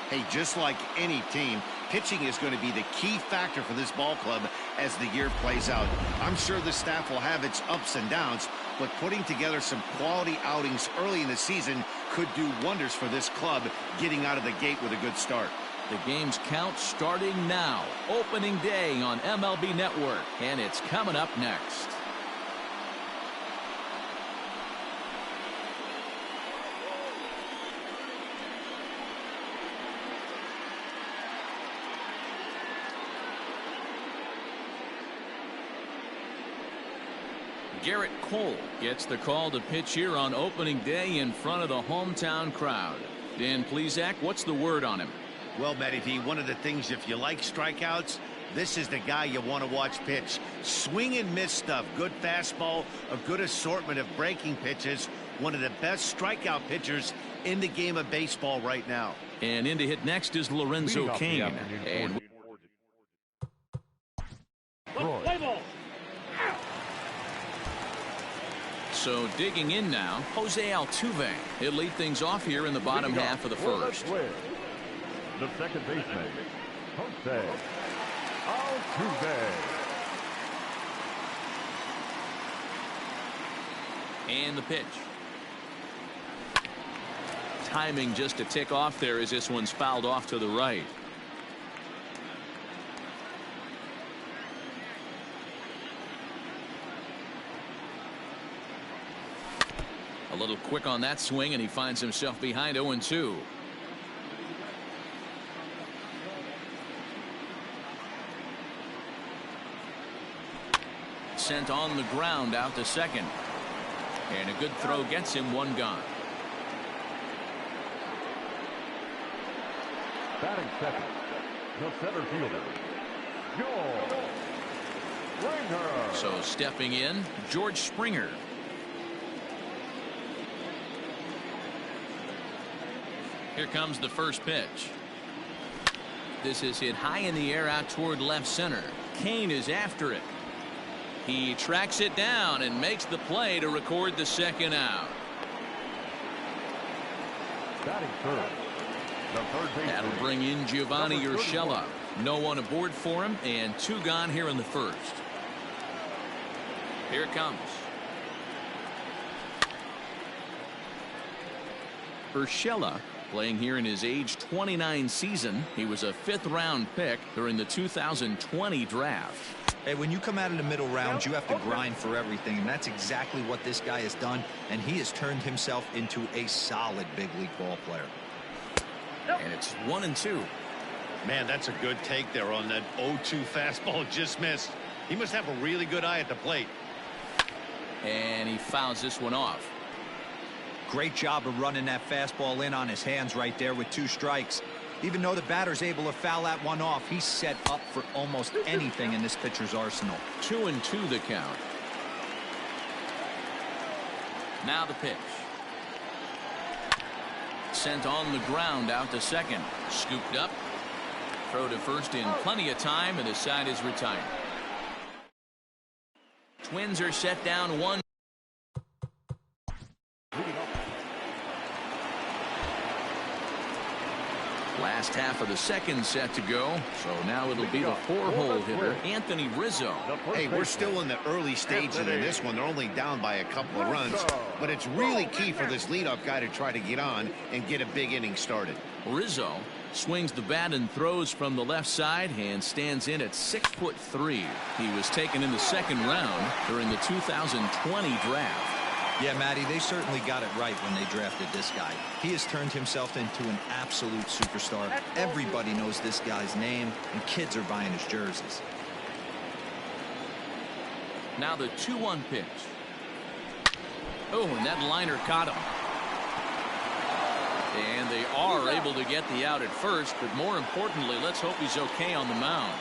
Hey, just like any team, pitching is going to be the key factor for this ball club as the year plays out. I'm sure the staff will have its ups and downs, but putting together some quality outings early in the season could do wonders for this club getting out of the gate with a good start. The game's count starting now. Opening day on MLB Network, and it's coming up next. Garrett Cole gets the call to pitch here on opening day in front of the hometown crowd. Dan Plesac, what's the word on him? Well, Matty D, one of the things, if you like strikeouts, this is the guy you want to watch pitch. Swing and miss stuff. Good fastball, a good assortment of breaking pitches. One of the best strikeout pitchers in the game of baseball right now. And in to hit next is Lorenzo Cain. And so digging in now, Jose Altuve. He'll lead things off here in the bottom half of the first. The second baseman, Jose Altuve. And the pitch. Timing just a tick off there as this one's fouled off to the right. A little quick on that swing, and he finds himself behind 0-2. Sent on the ground out to second. And a good throw gets him one gone. Batting second, the center fielder, George Springer. So stepping in, George Springer. Here comes the first pitch. This is hit high in the air out toward left center. Cain is after it. He tracks it down and makes the play to record the second out. Batting third, the third baseman. That'll bring in Giovanni Urshela. No one aboard for him, and two gone here in the first. Here it comes. Urshela playing here in his age 29 season. He was a 5th round pick during the 2020 draft. Hey, when you come out of the middle rounds, you have to grind for everything, and that's exactly what this guy has done, and he has turned himself into a solid big league ball player. And it's 1-2. Man, that's a good take there on that 0-2 fastball just missed. He must have a really good eye at the plate. And he fouls this one off. Great job of running that fastball in on his hands right there with 2 strikes. Even though the batter's able to foul that one off, he's set up for almost anything in this pitcher's arsenal. 2-2 the count. Now the pitch. Sent on the ground out to second. Scooped up. Throw to first in plenty of time, and the side is retired. Twins are set down 1. Last half of the second set to go, so now it'll be the 4-hole hitter, Anthony Rizzo. Hey, we're still in the early stages in this one. They're only down by a couple of runs, but it's really key for this leadoff guy to try to get on and get a big inning started. Rizzo swings the bat and throws from the left side and stands in at 6'3". He was taken in the second round during the 2020 draft. Yeah, Matty, they certainly got it right when they drafted this guy. He has turned himself into an absolute superstar. Everybody knows this guy's name, and kids are buying his jerseys. Now the 2-1 pitch. Oh, and that liner caught him. And they are able to get the out at first, but more importantly, let's hope he's okay on the mound.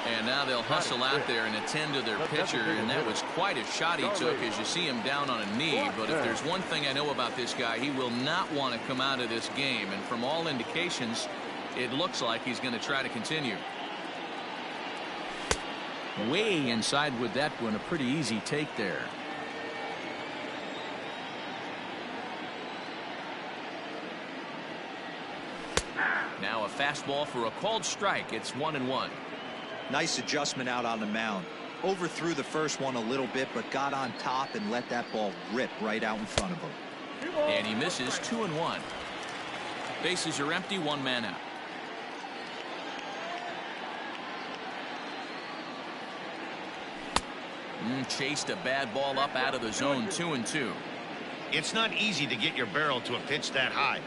And now they'll hustle out there and attend to their pitcher, and that was quite a shot he took as you see him down on a knee. But if there's one thing I know about this guy, he will not want to come out of this game. And from all indications, it looks like he's going to try to continue. Way inside with that one, a pretty easy take there. Now a fastball for a called strike. It's 1-1. Nice adjustment out on the mound. Overthrew the first one a little bit, but got on top and let that ball rip right out in front of him. And he misses 2-1. Bases are empty, one man out. Chased a bad ball up out of the zone. 2-2. It's not easy to get your barrel to a pitch that high.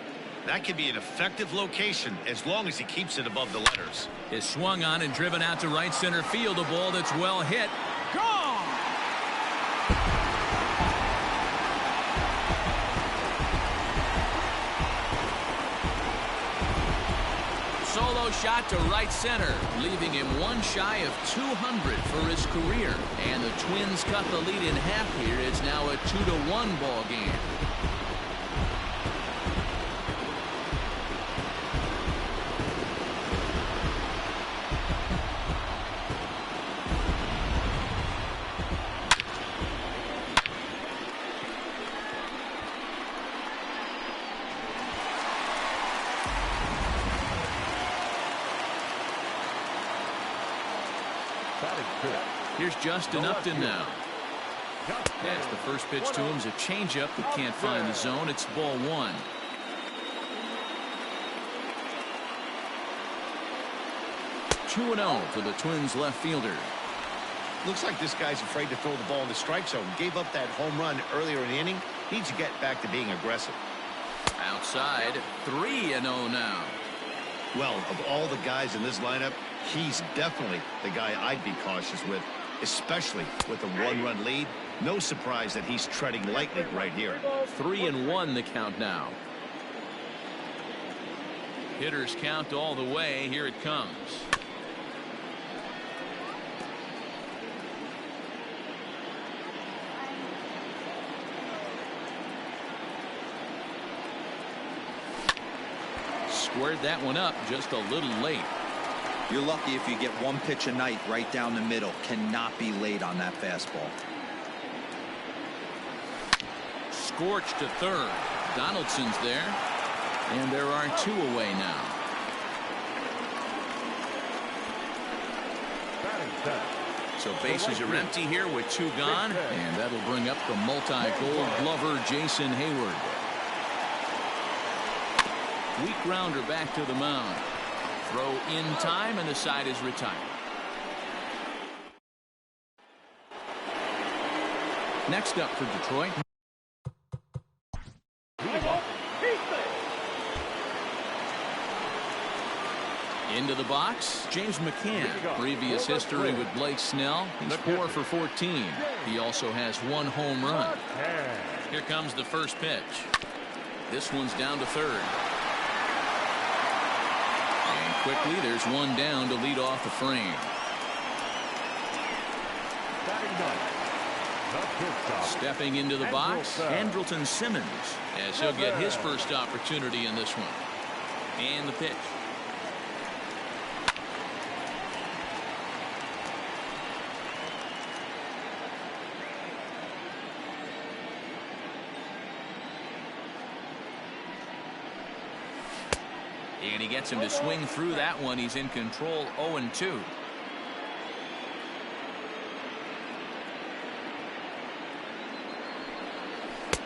That could be an effective location as long as he keeps it above the letters. Is swung on and driven out to right center field. A ball that's well hit. Gone! Solo shot to right center, leaving him one shy of 200 for his career. And the Twins cut the lead in half here. It's now a 2-1 ball game. Here's Justin Upton now. As the first pitch to him is a changeup that can't find the zone. It's ball one. Two 2-0 for the Twins left fielder. Looks like this guy's afraid to throw the ball in the strike zone. Gave up that home run earlier in the inning. Needs to get back to being aggressive. Outside, 3-0 now. Well, of all the guys in this lineup, he's definitely the guy I'd be cautious with, especially with a one-run lead. No surprise that he's treading lightly right here. 3-1 the count now. Hitters count all the way. Here it comes. Squared that one up just a little late. You're lucky if you get one pitch a night right down the middle. Cannot be late on that fastball. Scorched to third. Donaldson's there. And there are two away now. So bases are empty here with two gone. And that'll bring up the multi-gold glover Jason Hayward. Weak grounder back to the mound. Throw in time, and the side is retired. Next up for Detroit. Into the box, James McCann. Previous history with Blake Snell. He's 4 for 14. He also has one home run. Here comes the first pitch. This one's down to third. Quickly, there's one down to lead off the frame. Stepping into the box, Andrelton Simmons, as he'll get his first opportunity in this one. And the pitch. And he gets him to swing through that one. He's in control. 0-2.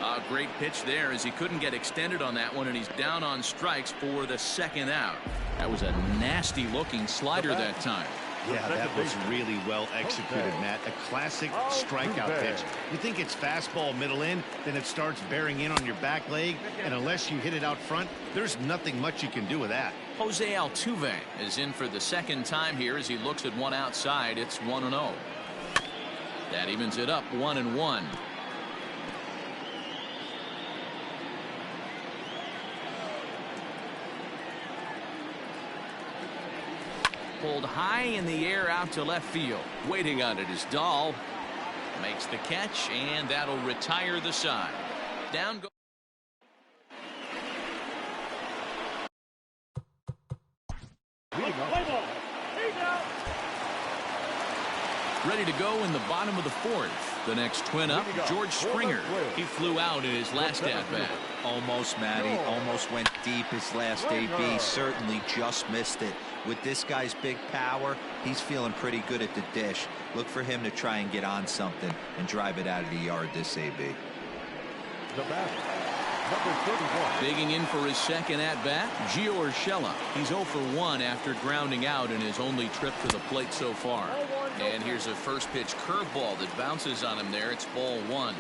A great pitch there as he couldn't get extended on that one, and he's down on strikes for the second out. That was a nasty looking slider that time. Yeah, that was really well executed, Matt. A classic strikeout pitch. You think it's fastball middle in, then it starts bearing in on your back leg, and unless you hit it out front, there's nothing much you can do with that. Jose Altuve is in for the second time here as he looks at one outside. It's 1-0. That evens it up 1-1. pulled high in the air out to left field. Waiting on it is Dahl. Makes the catch, and that'll retire the side. Down goes. Ready to go in the bottom of the fourth. The next twin up, George Springer. He flew out in his last at-bat. Almost, Matty. Almost went deep his last AB. Certainly just missed it. With this guy's big power, he's feeling pretty good at the dish. Look for him to try and get on something and drive it out of the yard this AB. The batter, number 31. Digging in for his second at-bat, Gio Urshela. He's 0 for 1 after grounding out in his only trip to the plate so far. And here's a first pitch curveball that bounces on him there. It's ball 1.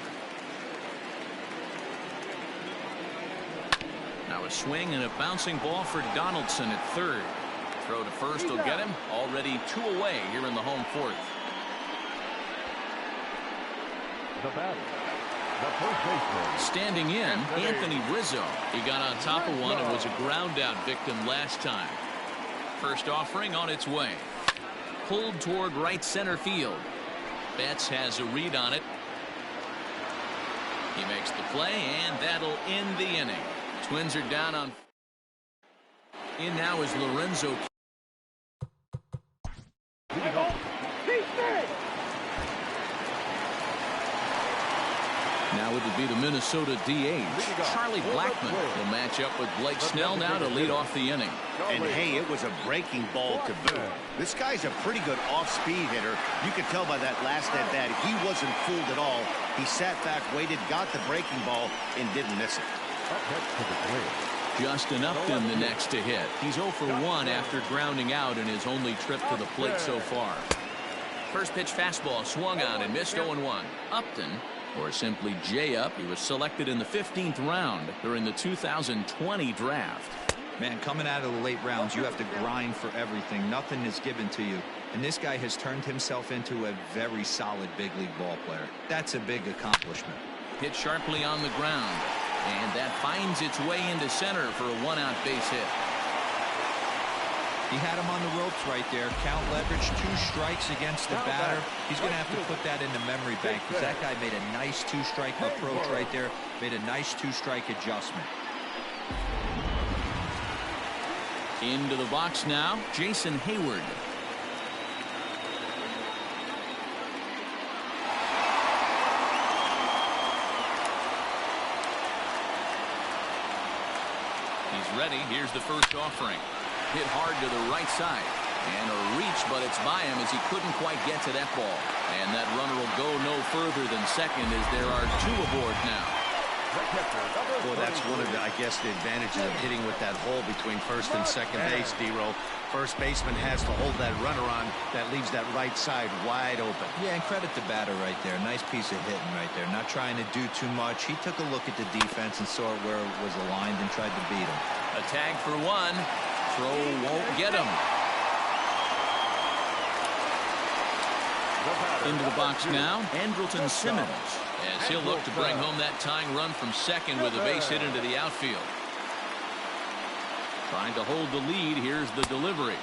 Now a swing and a bouncing ball for Donaldson at third. Throw to first will get him. Already 2 away here in the home fourth. The batter, the first baseman. Standing in, Anthony Rizzo. He got on top of one and was a ground out victim last time. First offering on its way. Pulled toward right center field. Betts has a read on it. He makes the play, and that'll end the inning. Twins are down on. In now is Lorenzo. Now it would be the Minnesota DH. Charlie Blackmon will match up with Blake Snell now to lead off the inning. And hey, it was a breaking ball to boot. This guy's a pretty good off-speed hitter. You could tell by that last at-bat he wasn't fooled at all. He sat back, waited, got the breaking ball, and didn't miss it. Justin Upton the next to hit. He's 0 for 1 after grounding out in his only trip to the plate so far. First pitch fastball swung on and missed 0-1. Upton, or simply J-Up, he was selected in the 15th round during the 2020 draft. Man, coming out of the late rounds, you have to grind for everything. Nothing is given to you. And this guy has turned himself into a very solid big league ball player. That's a big accomplishment. Hit sharply on the ground. And that finds its way into center for a 1-out base hit. He had him on the ropes right there. Count leverage, 2 strikes against the batter. He's going to have to put that in the memory bank because that guy made a nice 2-strike approach right there. Made a nice 2-strike adjustment. Into the box now, Jason Hayward. He's ready. Here's the first offering. Hit hard to the right side. And a reach, but it's by him as he couldn't quite get to that ball. And that runner will go no further than second as there are 2 aboard now. Well, that's one of the, I guess, the advantages of hitting with that hole between first and second base, D-Row. First baseman has to hold that runner on that leaves that right side wide open. Yeah, and credit the batter right there. Nice piece of hitting right there. Not trying to do too much. He took a look at the defense and saw where it was aligned and tried to beat him. A tag for 1. Throw won't get him. Into the box now, Andrelton Simmons, as he'll look to bring home that tying run from second with a base hit into the outfield. Trying to hold the lead. Here's the delivery.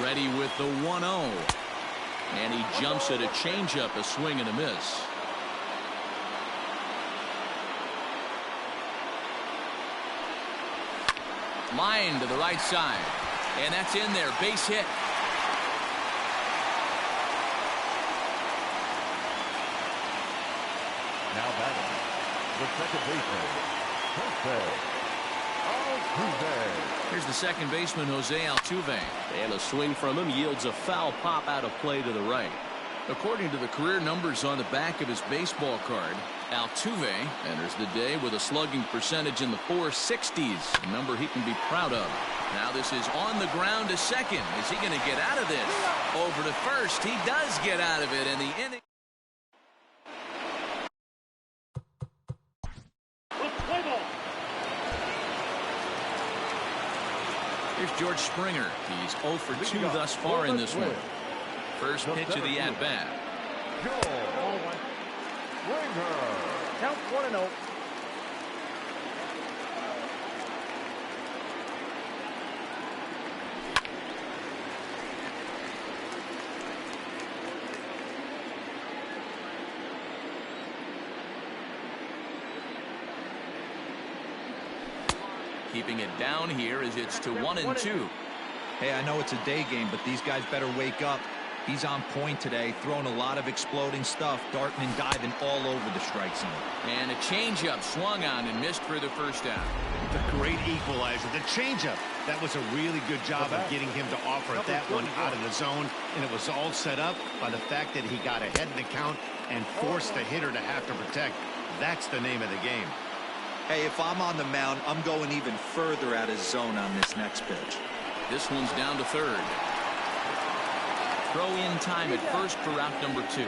Ready with the 1-0. And he jumps at a changeup, a swing and a miss. Line to the right side. And that's in there. Base hit. Now batting, the second baseman, Altuve. Here's the second baseman, Jose Altuve. And a swing from him yields a foul pop out of play to the right. According to the career numbers on the back of his baseball card, Altuve enters the day with a slugging percentage in the 460s, a number he can be proud of. Now this is on the ground to second. Is he going to get out of this? Over to first. He does get out of it, and the inning. Here's George Springer. He's 0 for 2 thus far in this one. First pitch of the at-bat. Count 1-0. keeping it down here as it's to 1-2. Hey, I know it's a day game, but these guys better wake up. He's on point today, throwing a lot of exploding stuff, darting and diving all over the strike zone. And a changeup swung on and missed for the first down. The great equalizer, the changeup. That was a really good job of getting him to offer that one out of the zone, and it was all set up by the fact that he got ahead in the count and forced the hitter to have to protect. That's the name of the game. Hey, if I'm on the mound, I'm going even further out of zone on this next pitch. This one's down to third. Throw in time at first for route number 2.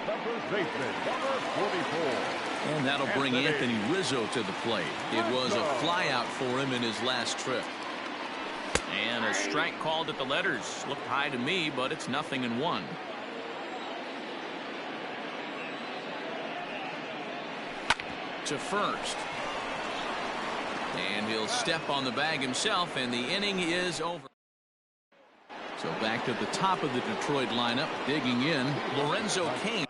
The first baseman, number 44. And that'll bring Anthony Rizzo to the plate. It was a flyout for him in his last trip. And a strike called at the letters. Looked high to me, but it's 0-1. To first. And he'll step on the bag himself, and the inning is over. So back to the top of the Detroit lineup, digging in, Lorenzo Cain.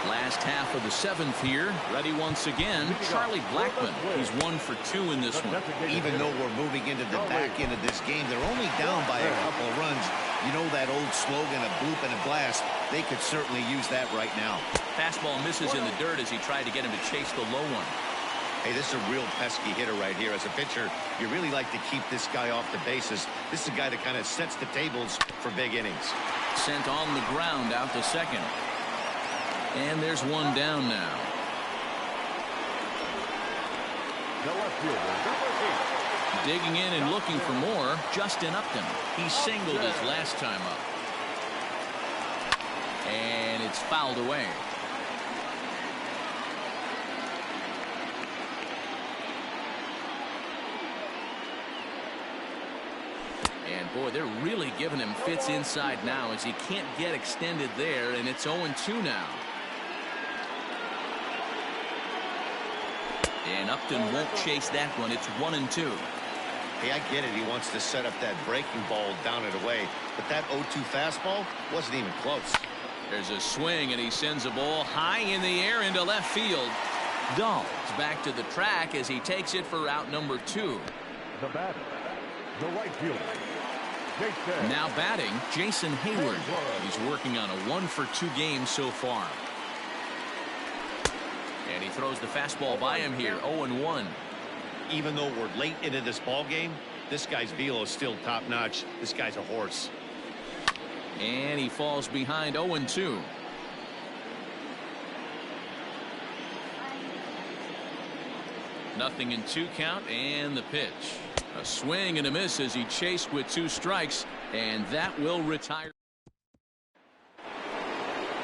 Last half of the 7th here, ready once again, Charlie Blackmon. He's 1 for 2 in this one. Even though we're moving into the back end of this game, they're only down by a couple of runs. You know that old slogan, a bloop and a blast. They could certainly use that right now. Fastball misses in the dirt as he tried to get him to chase the low one. Hey, this is a real pesky hitter right here. As a pitcher, you really like to keep this guy off the bases. This is a guy that kind of sets the tables for big innings. Sent on the ground out to second. And there's one down now. The left fielder, number 8. Digging in and looking for more, Justin Upton. He singled his last time up. And it's fouled away. And boy, they're really giving him fits inside now as he can't get extended there, and it's 0-2 now. And Upton won't chase that one. It's 1-2. Hey, I get it. He wants to set up that breaking ball down and away. But that 0-2 fastball wasn't even close. There's a swing, and he sends a ball high in the air into left field. Dahl's back to the track as he takes it for route number 2. The batter, the right fielder, Jason. Now batting, Jason Hayward. He's working on a 1 for 2 game so far. And he throws the fastball by him here, 0-1. Even though we're late into this ball game, this guy's velo is still top-notch. This guy's a horse. And he falls behind 0-2. Nothing in 2 count, and the pitch. A swing and a miss as he chased with 2 strikes, and that will retire.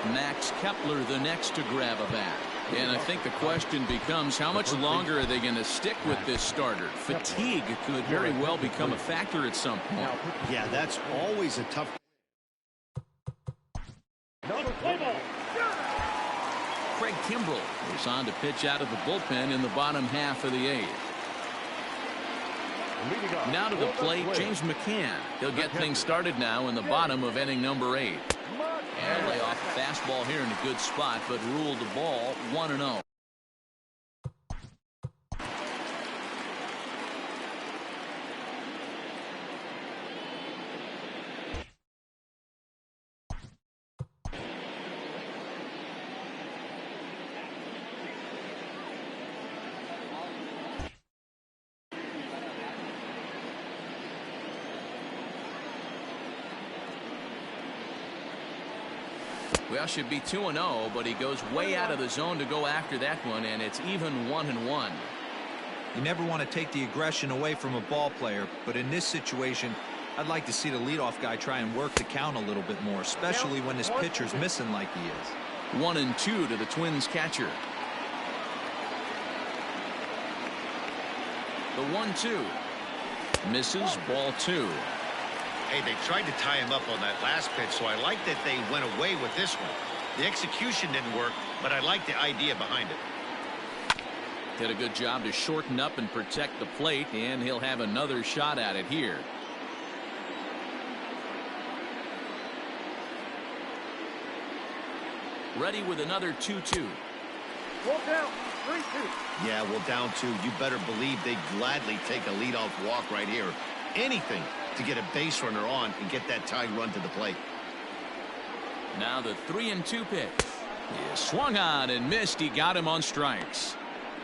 Max Kepler the next to grab a bat. And I think the question becomes, how much longer are they going to stick with this starter? Fatigue could very well become a factor at some point. Yeah, that's always a tough. Craig Kimbrell goes on to pitch out of the bullpen in the bottom half of the 8th. Now to the plate, James McCann. He'll get things started now in the bottom of inning number 8. And lay off a fastball here in a good spot, but ruled the ball 1-0. Well, should be 2-0, but he goes way out of the zone to go after that one, and it's even 1-1. You never want to take the aggression away from a ball player, but in this situation, I'd like to see the leadoff guy try and work the count a little bit more, especially when this pitcher's missing like he is. 1-2 to the Twins catcher. The 1-2 misses, ball 2. Hey, they tried to tie him up on that last pitch, so I like that they went away with this one. The execution didn't work, but I like the idea behind it. Did a good job to shorten up and protect the plate, and he'll have another shot at it here. Ready with another 2-2. Well, down 3-2. Yeah, well, down 2. You better believe they'd gladly take a leadoff walk right here. Anything to get a base runner on and get that tying run to the plate. Now the 3-2 pitch. He swung on and missed. He got him on strikes.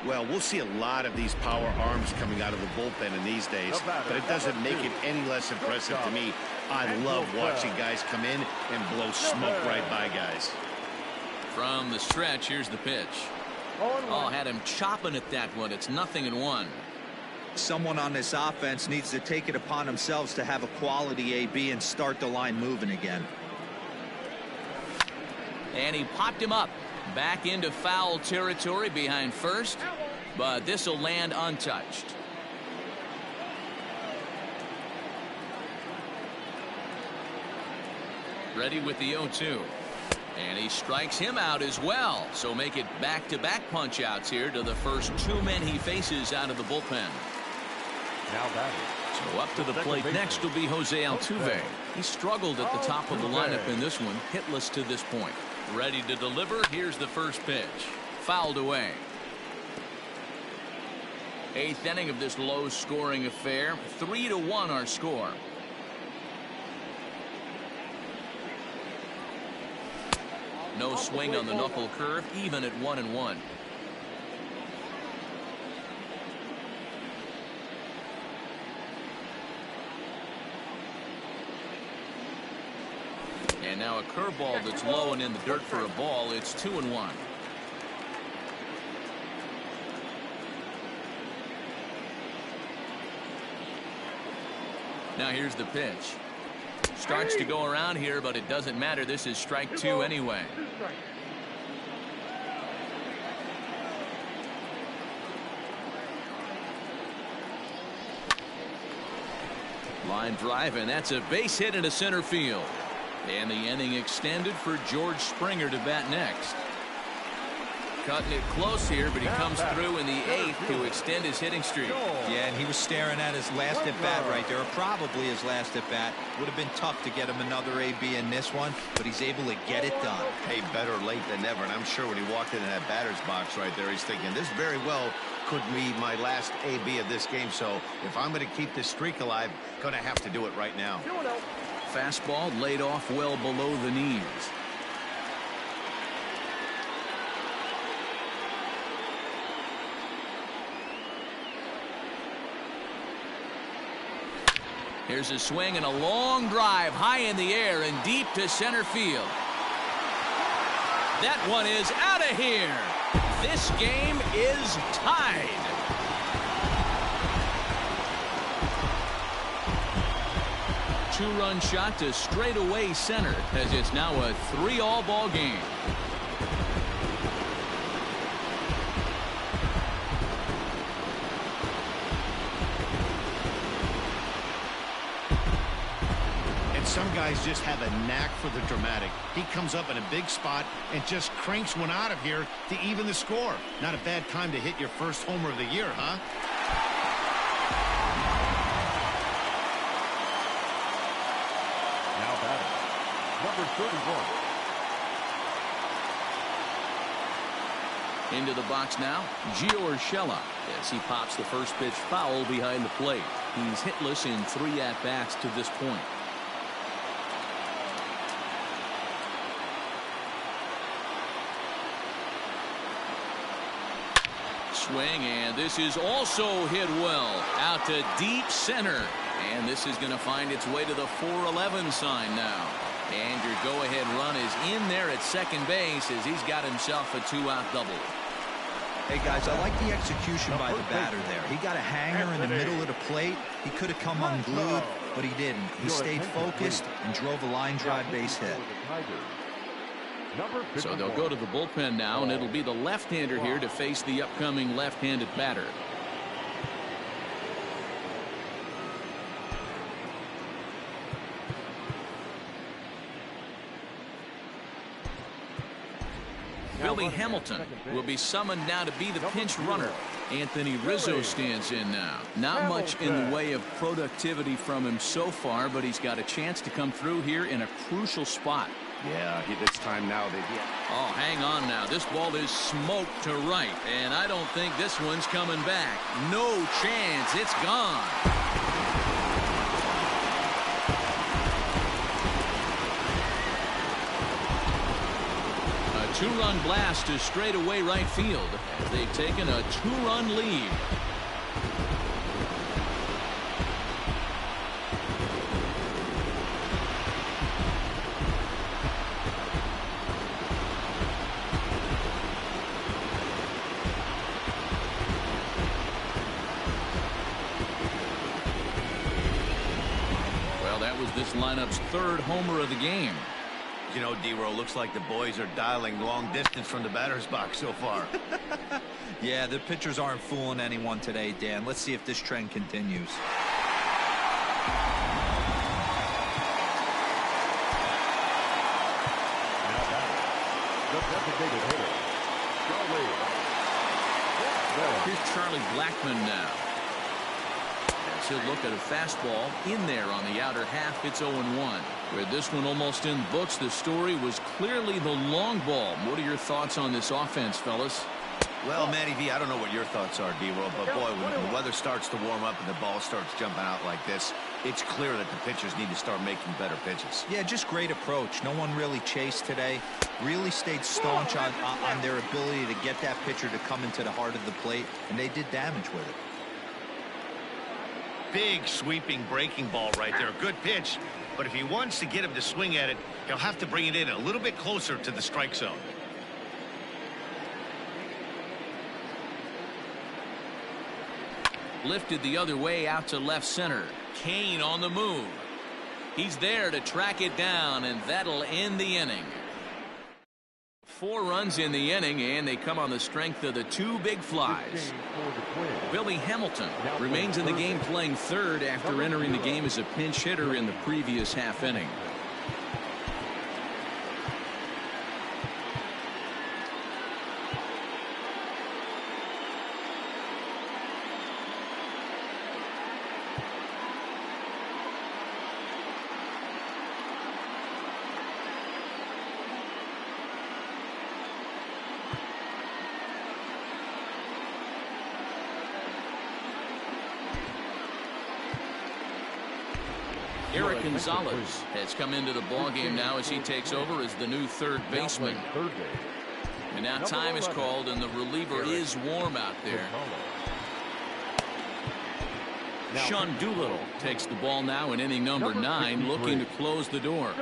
Well, we'll see a lot of these power arms coming out of the bullpen in these days, but it doesn't make it any less impressive to me. I love watching guys come in and blow smoke right by guys. From the stretch, here's the pitch. Oh, had him chopping at that one. It's 0-1. Someone on this offense needs to take it upon themselves to have a quality AB and start the line moving again. And he popped him up. Back into foul territory behind first, but this will land untouched. Ready with the 0-2. And he strikes him out as well. So make it back-to-back punch-outs here to the first 2 men he faces out of the bullpen. Now batting. So up to the plate next will be Jose Altuve. He struggled at the top of the lineup in this one, hitless to this point. Ready to deliver. Here's the first pitch. Fouled away. 8th inning of this low-scoring affair. 3-1 our score. No swing on the knuckle curve, even at 1-1. And now a curveball that's low and in the dirt for a ball. It's 2-1. Now here's the pitch. Starts to go around here, but it doesn't matter. This is strike 2 anyway. Line drive, and that's a base hit into center field. And the inning extended for George Springer to bat next. Cutting it close here, but he comes through in the 8th to extend his hitting streak. Yeah, and he was staring at his last at-bat right there, or probably his last at-bat. Would have been tough to get him another AB in this one, but he's able to get it done. Hey, better late than never, and I'm sure when he walked into that batter's box right there, he's thinking, this very well could be my last AB of this game, so if I'm going to keep this streak alive, going to have to do it right now. Fastball laid off well below the knees. Here's a swing and a long drive high in the air and deep to center field. That one is out of here. This game is tied. Two-run shot to straightaway center as it's now a 3-all ball game. Some guys just have a knack for the dramatic. He comes up in a big spot and just cranks one out of here to even the score. Not a bad time to hit your first homer of the year, huh? Now batting, number 31. Into the box now, Gio Urshela as he pops the first pitch foul behind the plate. He's hitless in 3 at-bats to this point. Swing, and this is also hit well out to deep center, and this is going to find its way to the 4-11 sign now. And your go-ahead run is in there at second base as he's got himself a 2-out double. Hey guys, I like the execution by the batter there. He got a hanger in the middle of the plate. He could have come unglued, but he didn't. He stayed focused and drove a line drive base hit. So they'll go to the bullpen now, and it'll be the left-hander here to face the upcoming left-handed batter. Billy Hamilton will be summoned now to be the pinch runner. Anthony Rizzo stands in now. Not much in the way of productivity from him so far, but he's got a chance to come through here in a crucial spot. Yeah, it's time now. Oh, hang on now. This ball is smoked to right, and I don't think this one's coming back. No chance. It's gone. A two-run blast to straightaway right field as they've taken a two-run lead. This lineup's third homer of the game. You know, D-Row, looks like the boys are dialing long distance from the batter's box so far. Yeah, the pitchers aren't fooling anyone today, Dan. Let's see if this trend continues. Here's Charlie Blackmon now. He'll look at a fastball in there on the outer half. It's 0-1. With this one almost in books, the story was clearly the long ball. What are your thoughts on this offense, fellas? Well, Matty V, I don't know what your thoughts are, D-Roll, but boy, when the weather starts to warm up and the ball starts jumping out like this, it's clear that the pitchers need to start making better pitches. Yeah, just great approach. No one really chased today. Really stayed staunch on their ability to get that pitcher to come into the heart of the plate, and they did damage with it. Big sweeping breaking ball right there. Good pitch, but if he wants to get him to swing at it, he'll have to bring it in a little bit closer to the strike zone. Lifted the other way out to left center. Kane on the move. He's there to track it down, and that'll end the inning. 4 runs in the inning, and they come on the strength of the 2 big flies. Billy Hamilton remains in the game playing third after entering the game as a pinch hitter in the previous half inning. Eric Gonzalez has come into the ballgame now as he takes over as the new third baseman. And now time is called, and the reliever is warm out there. Sean Doolittle takes the ball now in inning number 9, looking to close the door.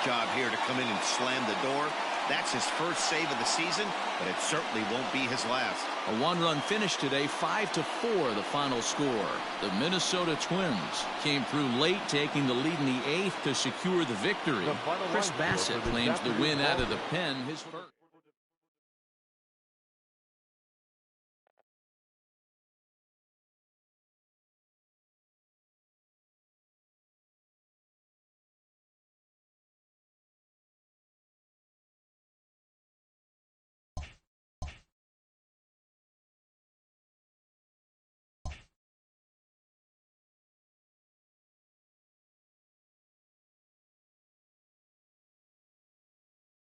Job here to come in and slam the door. That's his first save of the season, but it certainly won't be his last. A 1-run finish today, 5-4 the final score. The Minnesota Twins came through late, taking the lead in the 8th to secure the victory. Chris Bassett claims the win out of the pen, his first.